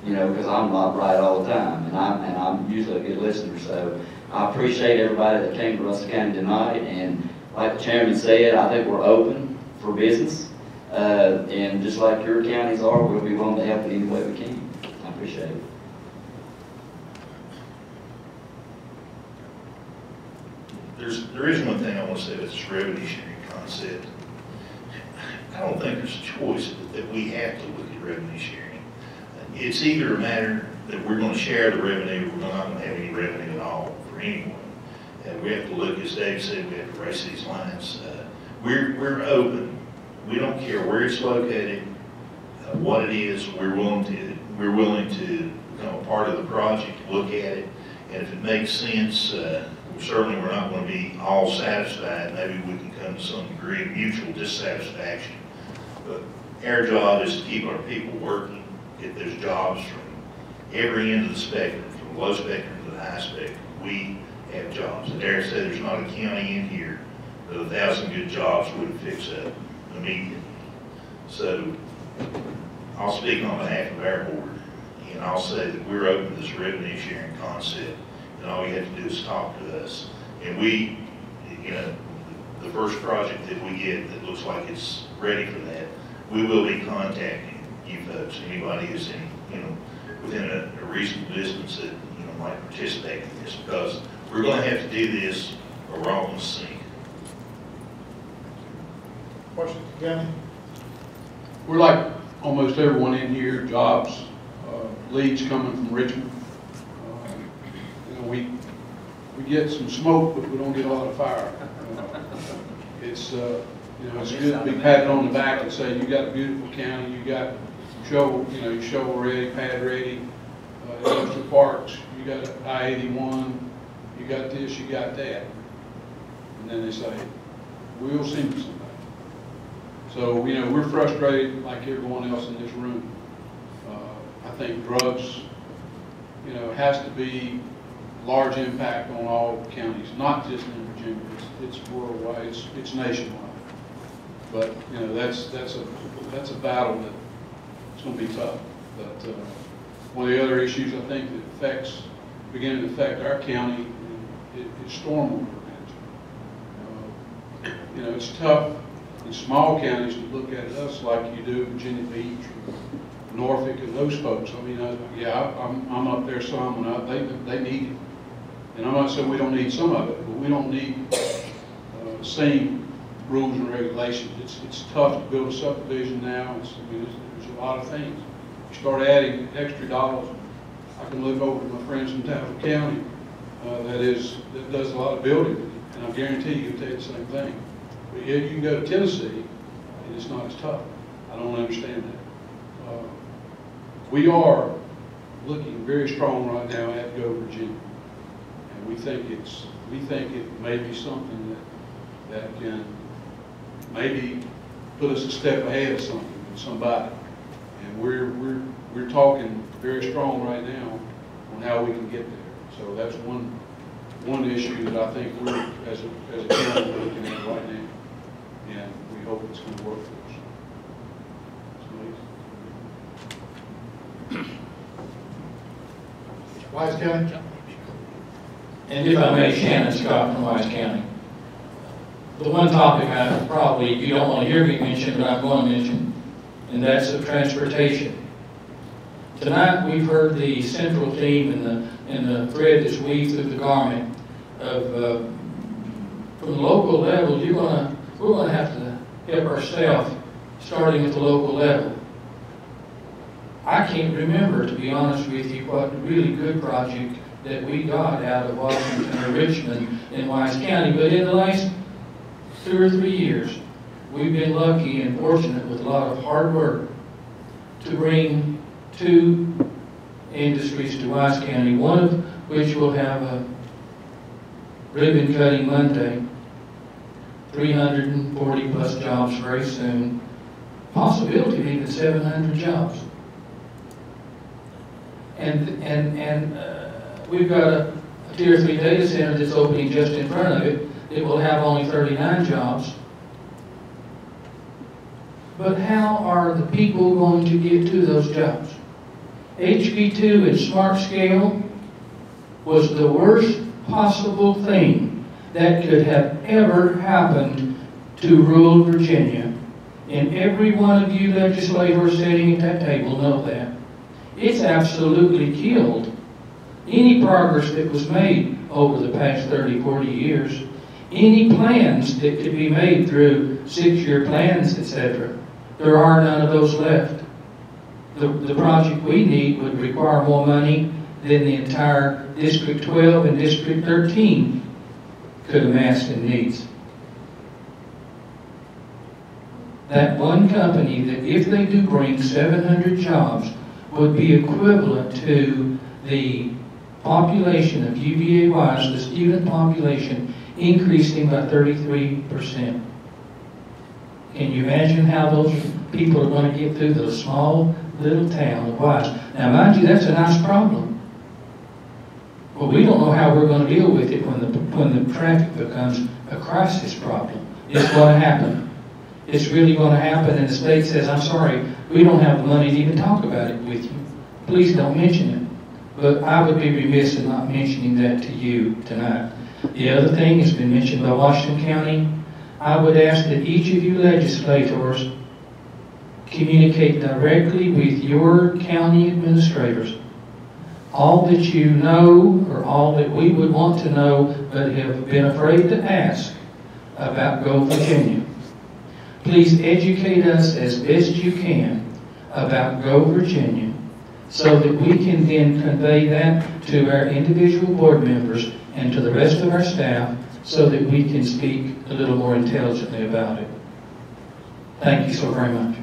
Because I'm not right all the time, and I'm usually a good listener. So I appreciate everybody that came to Russell County tonight, and like the chairman said, I think we're open for business, and just like your counties are, we'll be willing to help in any way we can. I appreciate it. There is one thing I want to say about this revenue sharing concept. I don't think there's a choice that we have to look at revenue sharing. It's either a matter that we're going to share the revenue, or we're not going to have any revenue at all for anyone. And we have to look, as Dave said, we have to race these lines. We're open. We don't care where it's located, what it is. We're willing to become a part of the project, look at it, and if it makes sense, certainly we're not going to be all satisfied. Maybe we can come to some degree of mutual dissatisfaction. But our job is to keep our people working, get those jobs from every end of the spectrum, from the low spectrum to the high spectrum. We have jobs. And Derek said there's not a county in here that 1,000 good jobs wouldn't fix up immediately. So I'll speak on behalf of our board, and I'll say that we're open to this revenue sharing concept, and all you have to do is talk to us. And we, the first project that we get that looks like it's ready for that, we will be contacting you folks, anybody who's within a reasonable distance that might participate in this, because we're going to have to do this or we're all going to sink. Questions, County? We're like almost everyone in here, jobs, leads coming from Richmond. We get some smoke, but we don't get a lot of fire. It's good to be patted on the back and say, you got a beautiful county, you got shovel ready, pad ready, industrial parks, you got I-81, you got this, you got that. And then they say, we'll send you somebody. So, we're frustrated like everyone else in this room. I think drugs, has to be large impact on all counties, not just in Virginia. It's worldwide, it's nationwide. But, that's a battle that it's going to be tough. But one of the other issues I think that beginning to affect our county is stormwater management. It's tough in small counties to look at us like you do Virginia Beach or Norfolk and those folks. I mean, I'm up there some, and they need it. And I'm not saying we don't need some of it, but we don't need the same rules and regulations. It's tough to build a subdivision now. There's a lot of things. You start adding extra dollars. I can look over to my friends in Talbot County that does a lot of building, and I guarantee you, he'll tell you the same thing. But yet you can go to Tennessee, and it's not as tough. I don't understand that. We are looking very strong right now at Go Virginia. And we think it may be something that can maybe put us a step ahead of something, with somebody. And we're talking very strong right now on how we can get there. So that's one issue that I think we're, as a county, we're looking at right now. And we hope it's going to work for us. Wise County? And if I may, Shannon Scott from Wise County. The one topic I probably, you don't want to hear me mention, but I'm going to mention, and that's of transportation. Tonight we've heard the central theme and the thread that's weaved through the garment of from the local level, we're going to have to help ourselves, starting at the local level. I can't remember, to be honest with you, what really good project that we got out of Washington or Richmond in Wise County, but in the last 2 or 3 years, we've been lucky and fortunate with a lot of hard work to bring 2 industries to Wise County, one of which will have a ribbon cutting Monday, 340 plus jobs very soon, possibility of even 700 jobs. And we've got a Tier 3 data center that's opening just in front of it. It will have only 39 jobs. But how are the people going to get to those jobs? HB2 and Smart Scale was the worst possible thing that could have ever happened to rural Virginia. And every one of you legislators sitting at that table know that. It's absolutely killed any progress that was made over the past 30, 40 years. Any plans that could be made through 6-year plans, etc. There are none of those left. The project we need would require more money than the entire District 12 and District 13 could amass in needs. That one company that, if they do bring 700 jobs, would be equivalent to the population of UVA-wise, the student population, increasing by 33%. Can you imagine how those people are going to get through the small little town of Wise? Now, mind you, that's a nice problem. But we don't know how we're going to deal with it when the traffic becomes a crisis problem. It's going to happen. It's really going to happen, and the state says, I'm sorry, we don't have the money to even talk about it with you. Please don't mention it. But I would be remiss in not mentioning that to you tonight. The other thing has been mentioned by Washington County. I would ask that each of you legislators communicate directly with your county administrators. All that you know, or all that we would want to know, but have been afraid to ask about Go Virginia. Please educate us as best you can about Go Virginia, so that we can then convey that to our individual board members and to the rest of our staff, so that we can speak a little more intelligently about it. Thank you so very much.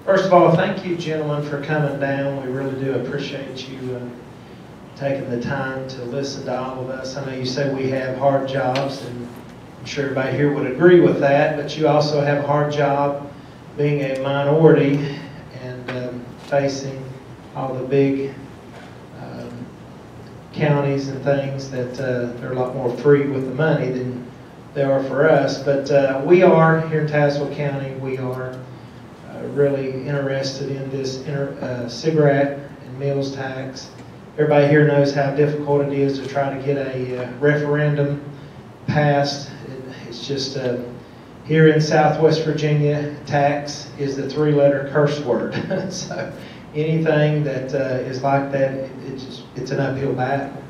First of all, thank you, gentlemen, for coming down. We really do appreciate you taking the time to listen to all of us. I know you say we have hard jobs, and I'm sure everybody here would agree with that, but you also have a hard job being a minority and facing all the big counties and things that they're a lot more free with the money than they are for us. But we are, here in Tazewell County, we are really interested in this cigarette and meals tax. Everybody here knows how difficult it is to try to get a referendum passed. It's just, here in Southwest Virginia, tax is the 3-letter curse word. So anything that is like that, it's an uphill battle.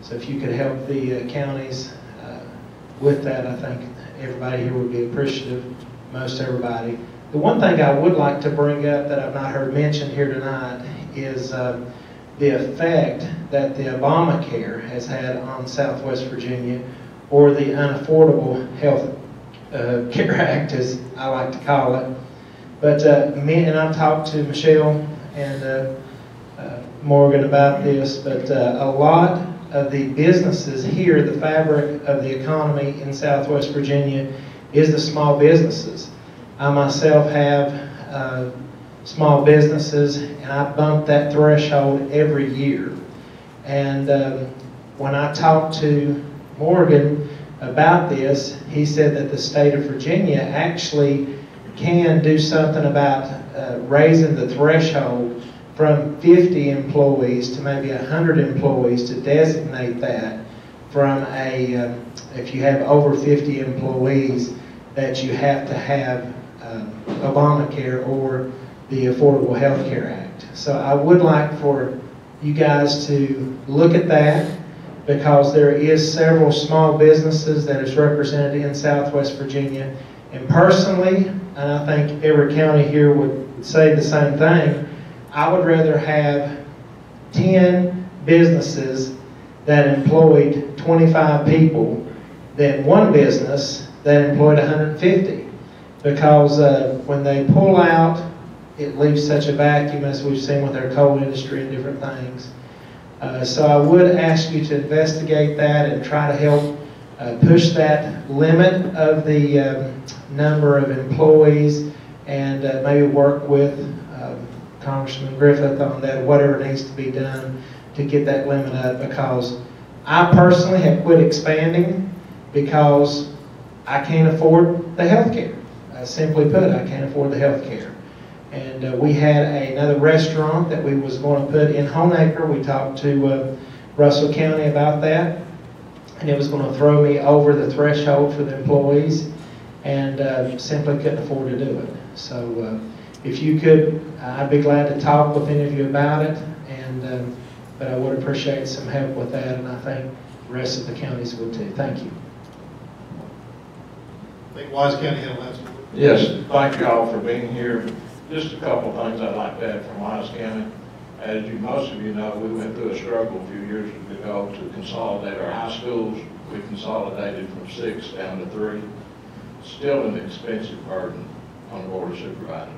So if you could help the counties with that, I think everybody here would be appreciative, most everybody. The one thing I would like to bring up that I've not heard mentioned here tonight is the effect that the Obamacare has had on Southwest Virginia, or the Unaffordable Health Care Act, as I like to call it. But and I've talked to Michelle and Morgan about this, but a lot of the businesses here, the fabric of the economy in Southwest Virginia is the small businesses. I myself have small businesses, and I bump that threshold every year. And when I talked to Morgan about this, he said that the state of Virginia actually can do something about raising the threshold from 50 employees to maybe 100 employees to designate that from a, if you have over 50 employees, that you have to have Obamacare or the Affordable Health Care Act. So I would like for you guys to look at that, because there is several small businesses that is represented in Southwest Virginia. And personally, and I think every county here would say the same thing, I would rather have 10 businesses that employed 25 people than one business that employed 150. Because when they pull out, it leaves such a vacuum, as we've seen with our coal industry and different things. So I would ask you to investigate that and try to help push that limit of the number of employees, and maybe work with Congressman Griffith on that, whatever needs to be done to get that limit up, because I personally have quit expanding because I can't afford the health care. Simply put, I can't afford the health care. And we had another restaurant that we was going to put in Honaker. We talked to Russell County about that, and it was going to throw me over the threshold for the employees, and simply couldn't afford to do it. So if you could, I'd be glad to talk with any of you about it, and but I would appreciate some help with that, and I think the rest of the counties would too. Thank you. I think Wise County had a last word. Yes, thank you all for being here. Just a couple of things I'd like to add from Wise County. As most of you know, we went through a struggle a few years ago to consolidate our high schools. We consolidated from 6 down to 3. Still an expensive burden on the Board of Supervisors.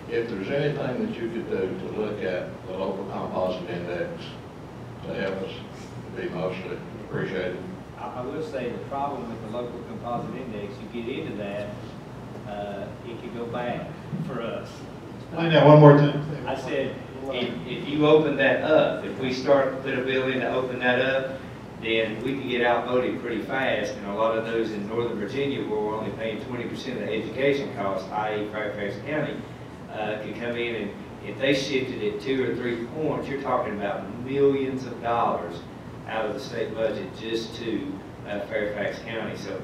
If there's anything that you could do to look at the local composite index to help us, it'd be mostly appreciated. I will say the problem with the local composite index, you get into that, it could go bad for us. Explain that one more time. I said, if you open that up, if we start to put a bill in to open that up, then we can get outvoted pretty fast, and a lot of those in Northern Virginia, where we're only paying 20% of the education costs, i.e. Fairfax County, can come in, and if they shifted it 2 or 3 points, you're talking about millions of dollars out of the state budget just to Fairfax County. So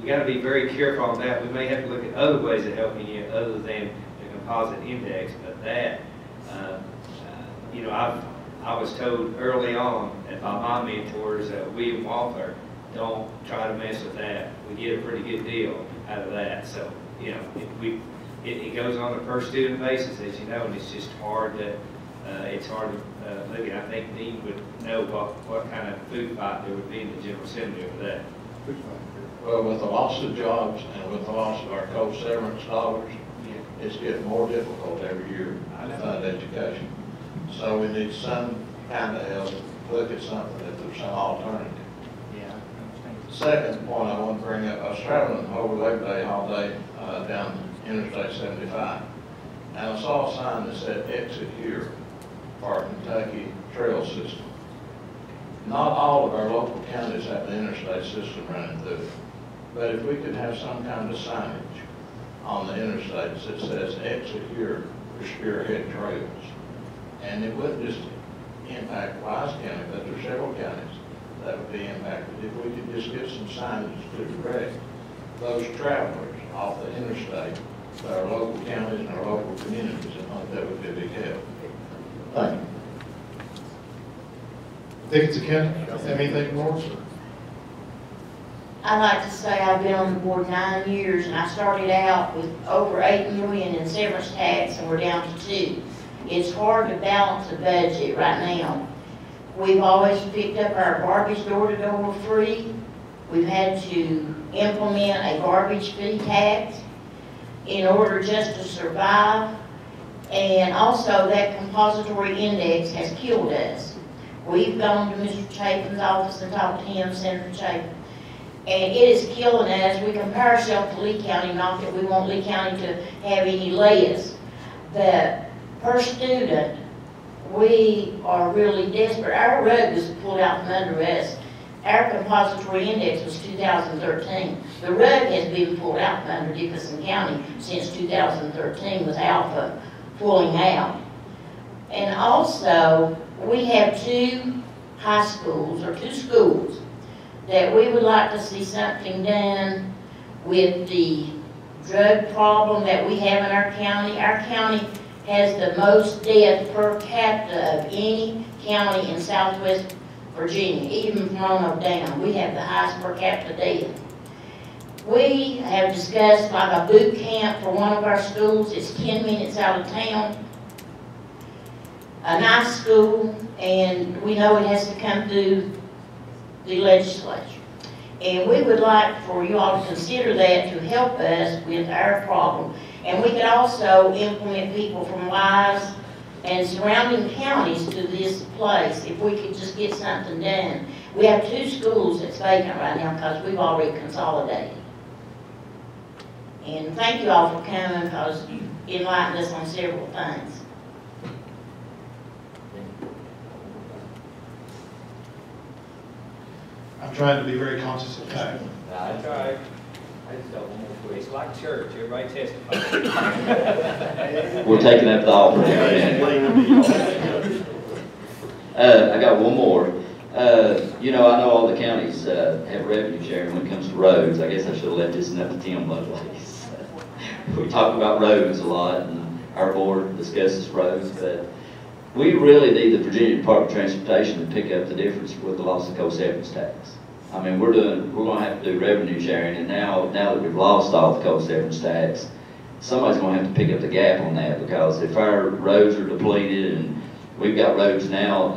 we got to be very careful on that. We may have to look at other ways of helping you other than the composite index, but that, you know, I was told early on by my mentors, William Walther, don't try to mess with that. We get a pretty good deal out of that. So, you know, it goes on a per student basis, as you know, and it's just hard to, look at. I think Dean would know what kind of food fight there would be in the General Assembly over that. Well, with the loss of jobs and with the loss of our coal severance dollars, it's getting more difficult every year to fund education. So we need some kind of help, look at something if there's some alternative. Yeah, I understand. Second point I want to bring up, I was traveling over Labor Day holiday down Interstate 75, and I saw a sign that said exit here for our Kentucky trail system. Not all of our local counties have the interstate system running through it, but if we could have some kind of signage on the interstates that says exit here for Spearhead Trails, and it wouldn't just impact Wise County, but there are several counties that would be impacted. If we could just get some signage to direct those travelers off the interstate to our local counties and our local communities, I think that would be a big help. Thank you. Dickinson County, have anything more? I'd like to say I've been on the board 9 years, and I started out with over $8 million in severance tax, and we're down to 2. It's hard to balance a budget right now. We've always picked up our garbage door-to-door free. We've had to implement a garbage fee tax in order just to survive. And also that compository index has killed us. We've gone to Mr. Chapin's office and talked to him, Senator Chapin, and it is killing us. We compare ourselves to Lee County, not that we want Lee County to have any less, but per student, we are really desperate. Our rug was pulled out from under us. Our compository index was 2013. The rug has been pulled out from under Dickinson County since 2013 with Alpha pulling out. And also, we have two high schools, or two schools, that we would like to see something done with the drug problem that we have in our county. Our county has the most death per capita of any county in Southwest Virginia, even from Roanoke down. We have the highest per capita death. We have discussed like a boot camp for one of our schools. It's 10 minutes out of town. A nice school, and we know it has to come through the legislature. And we would like for you all to consider that to help us with our problem. And we could also implement people from Wise and surrounding counties to this place if we could just get something done. We have two schools that's vacant right now because we've already consolidated. And thank you all for coming because you enlightened us on several things. I'm trying to be very conscious of time. I tried. I just got one more quick. It's like church, everybody testifies. We're taking up the offering. I got one more. You know, I know all the counties have revenue sharing when it comes to roads. I guess I should have left this up to Tim Lovelace. We talk about roads a lot, and our board discusses roads, but we really need the Virginia Department of Transportation to pick up the difference with the loss of co-severance tax. I mean, we're going to have to do revenue sharing, and now that we've lost all the co-severance tax, somebody's going to have to pick up the gap on that, because if our roads are depleted, and we've got roads now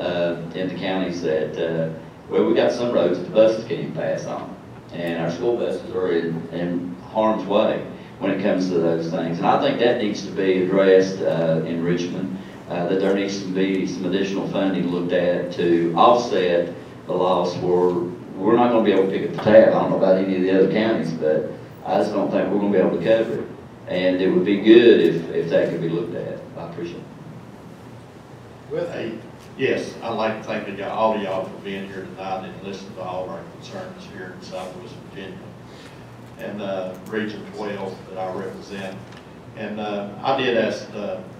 in the counties that, well, we've got some roads that the buses can't even pass on, and our school buses are in harm's way when it comes to those things. And I think that needs to be addressed in Richmond, that there needs to be some additional funding looked at to offset the loss. We're not going to be able to pick up the tab. I don't know about any of the other counties, but I just don't think we're going to be able to cover it. And it would be good if that could be looked at. I appreciate it. Hey, yes, I'd like to thank all of y'all for being here tonight and listening to all of our concerns here in Southwest Virginia and Region 12 that I represent. And I did ask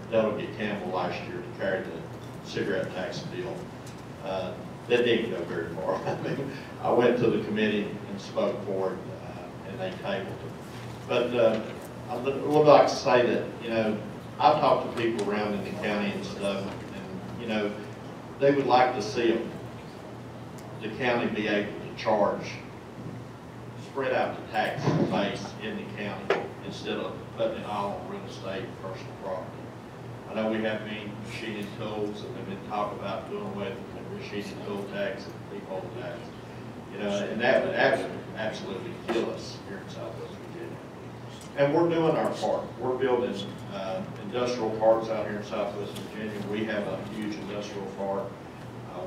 Delegate Campbell last year to carry the cigarette tax bill. That didn't go very far. I mean, I went to the committee and spoke for it, and they tabled it. But I would like to say that, you know, I've talked to people around in the county and stuff, and, you know, they would like to see the county be able to charge, spread out the tax base in the county instead of putting it all on real estate and personal property. I know we have many machine and tools, and we've been talking about doing away with the machine and tool tax and depot tax. You know, and that would absolutely kill us here in Southwest Virginia. And we're doing our part. We're building industrial parks out here in Southwest Virginia. We have a huge industrial park.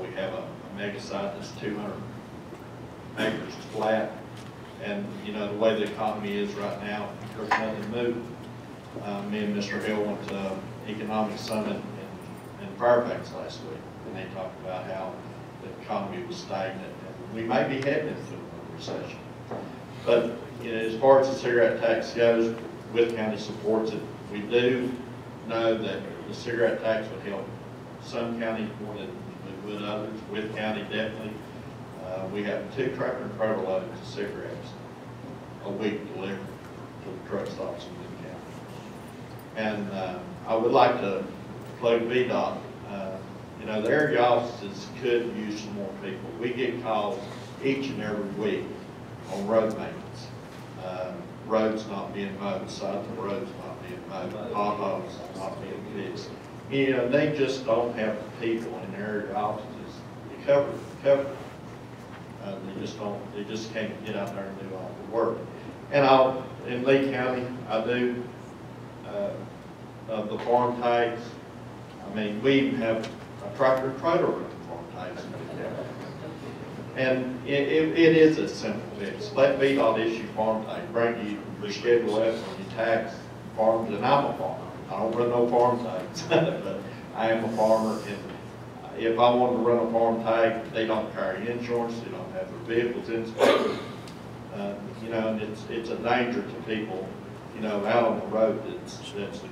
We have a mega site that's 200 acres flat. And, you know, the way the economy is right now, there's nothing moving. Me and Mr. Hill went to Economic Summit in Fairfax last week, and they talked about how the economy was stagnant, and we may be heading into a recession. But, you know, as far as the cigarette tax goes, Wythe County supports it. We do know that the cigarette tax would help some counties more than it would others. Wythe County definitely. We have 2 tractor and trailer loads of cigarettes a week delivered to the truck stops in Wythe County. And I would like to plug VDOT. You know, the area offices could use some more people. We get calls each and every week on road maintenance. Roads not being mowed, sides of roads not being mowed, potholes not being fixed. You know, they just don't have the people in their area offices to cover it. They just can't get out there and do all the work. And in Lee County, I do of the farm types. I mean, we even have a tractor trailer running farm types. And it is a simple fix. Let VDOT issue farm type, bring you your Schedule F on your tax farms, and I'm a farmer. I don't run no farm types, but I am a farmer, and if I want to run a farm type, they don't carry insurance, they don't have their vehicles inspected. You know, and it's a danger to people, you know, out on the road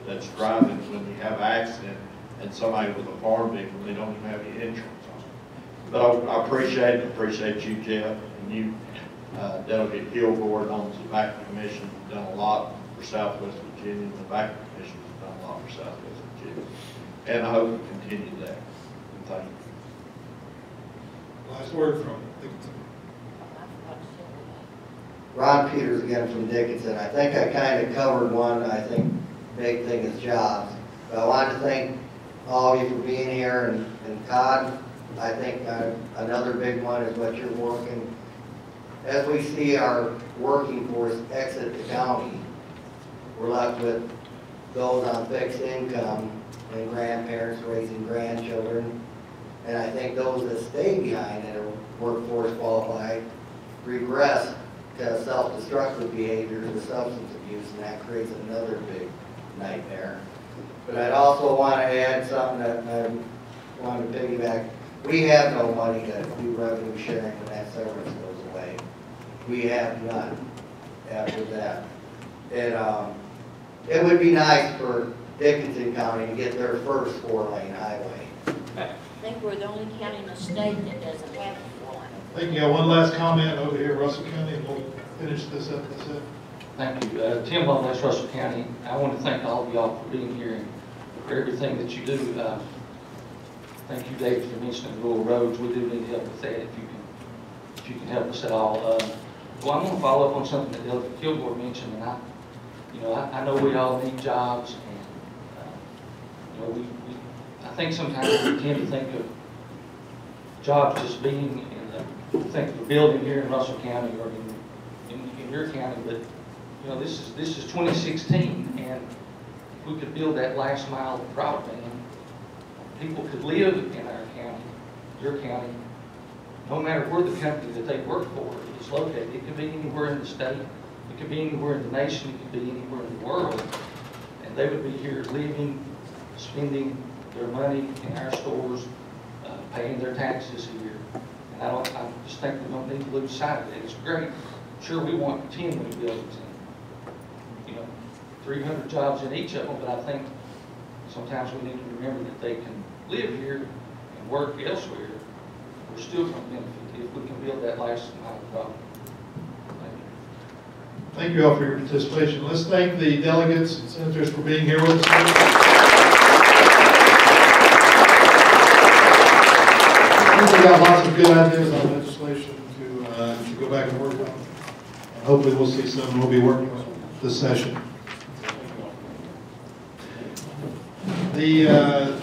that's driving when you have an accident and somebody with a farm vehicle, they don't even have any insurance on it. But I appreciate you, Jeff, and you, Delegate Kilgore, on the Tobacco Commission, have done a lot for Southwest Virginia. The Tobacco Commission has done a lot for Southwest Virginia. And I hope we continue that. And thank you. Last word from Dickinson. Ron Peters again from Dickinson. I think I kind of covered one. I think big thing is jobs. But I wanted to thank all of you for being here, and Todd, I think another big one is what you're working. As we see our working force exit the county, we're left with those on fixed income and grandparents raising grandchildren. And I think those that stay behind that are workforce qualified regress to self-destructive behavior, the substance abuse, and that creates another big nightmare. But I'd also want to add something that I wanted to piggyback. We have no money to do revenue sharing when that severance goes away. We have none after that. And it would be nice for Dickinson County to get their first 4-lane highway. I think we're the only county in the state that doesn't have a 4-lane. Thank you. One last comment over here, Russell County, and we'll finish this up. That's it. Thank you. Tim Lovelace, Russell County. I want to thank all of y'all for being here and for everything that you do. Thank you, Dave, for mentioning the rural roads. We do need help with that if you can help us at all. Well, I'm going to follow up on something that Delegate Kilgore mentioned, and I know we all need jobs, and I think sometimes we tend to think of jobs just being in the building here in Russell County or in your county, but this is 2016, and if we could build that last mile of broadband, people could live in our county, your county, no matter where the company that they work for is located. It could be anywhere in the state, it could be anywhere in the nation, it could be anywhere in the world, and they would be here living, spending their money in our stores, paying their taxes here. And I just think we don't need to lose sight of it. It's great. Sure, we want 10 new buildings and 300 jobs in each of them, but I think sometimes we need to remember that they can live here and work elsewhere. We're still going to benefit if we can build that last mile of broadband. Thank you all for your participation. Let's thank the delegates and senators for being here with us. I think we got lots of good ideas on legislation to go back and work on. And hopefully we'll see some we'll be working on this session. As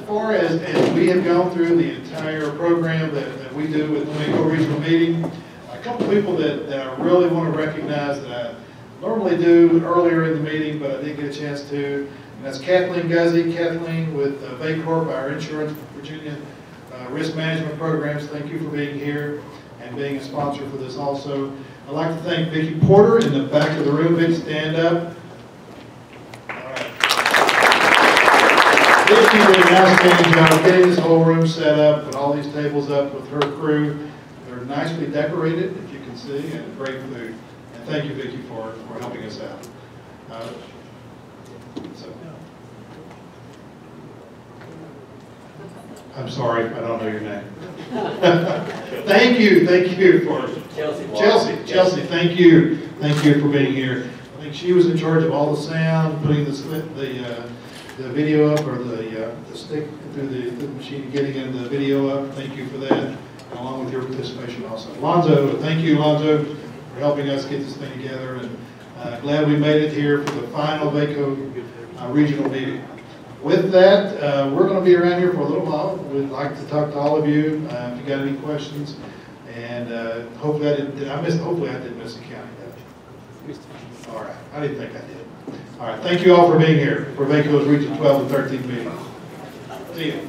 far as we have gone through the entire program that we do with the Waco Regional Meeting, a couple people that I really want to recognize that I normally do earlier in the meeting, but I didn't get a chance to, and that's Kathleen Guzzi. Kathleen with VACORP, our Insurance Virginia Risk Management Programs. Thank you for being here and being a sponsor for this also. I'd like to thank Vicki Porter in the back of the room. Vicki, stand up. Vicki did an outstanding job getting this whole room set up, put all these tables up with her crew. They're nicely decorated, if you can see, and great food. And thank you, Vicki, for helping us out. I'm sorry, I don't know your name. Thank you for Chelsea. Thank you for being here. I think she was in charge of all the sound, putting the video up, or the stick through the machine, getting in the video up. Thank you for that, along with your participation also. Lonzo, thank you, Lonzo, for helping us get this thing together, and glad we made it here for the final VACO regional meeting. With that, we're going to be around here for a little while. We'd like to talk to all of you if you got any questions, and hopefully I didn't miss the county. All right, I didn't think I did. All right, thank you all for being here for Vaco's Region 12 and 13 meeting. See you.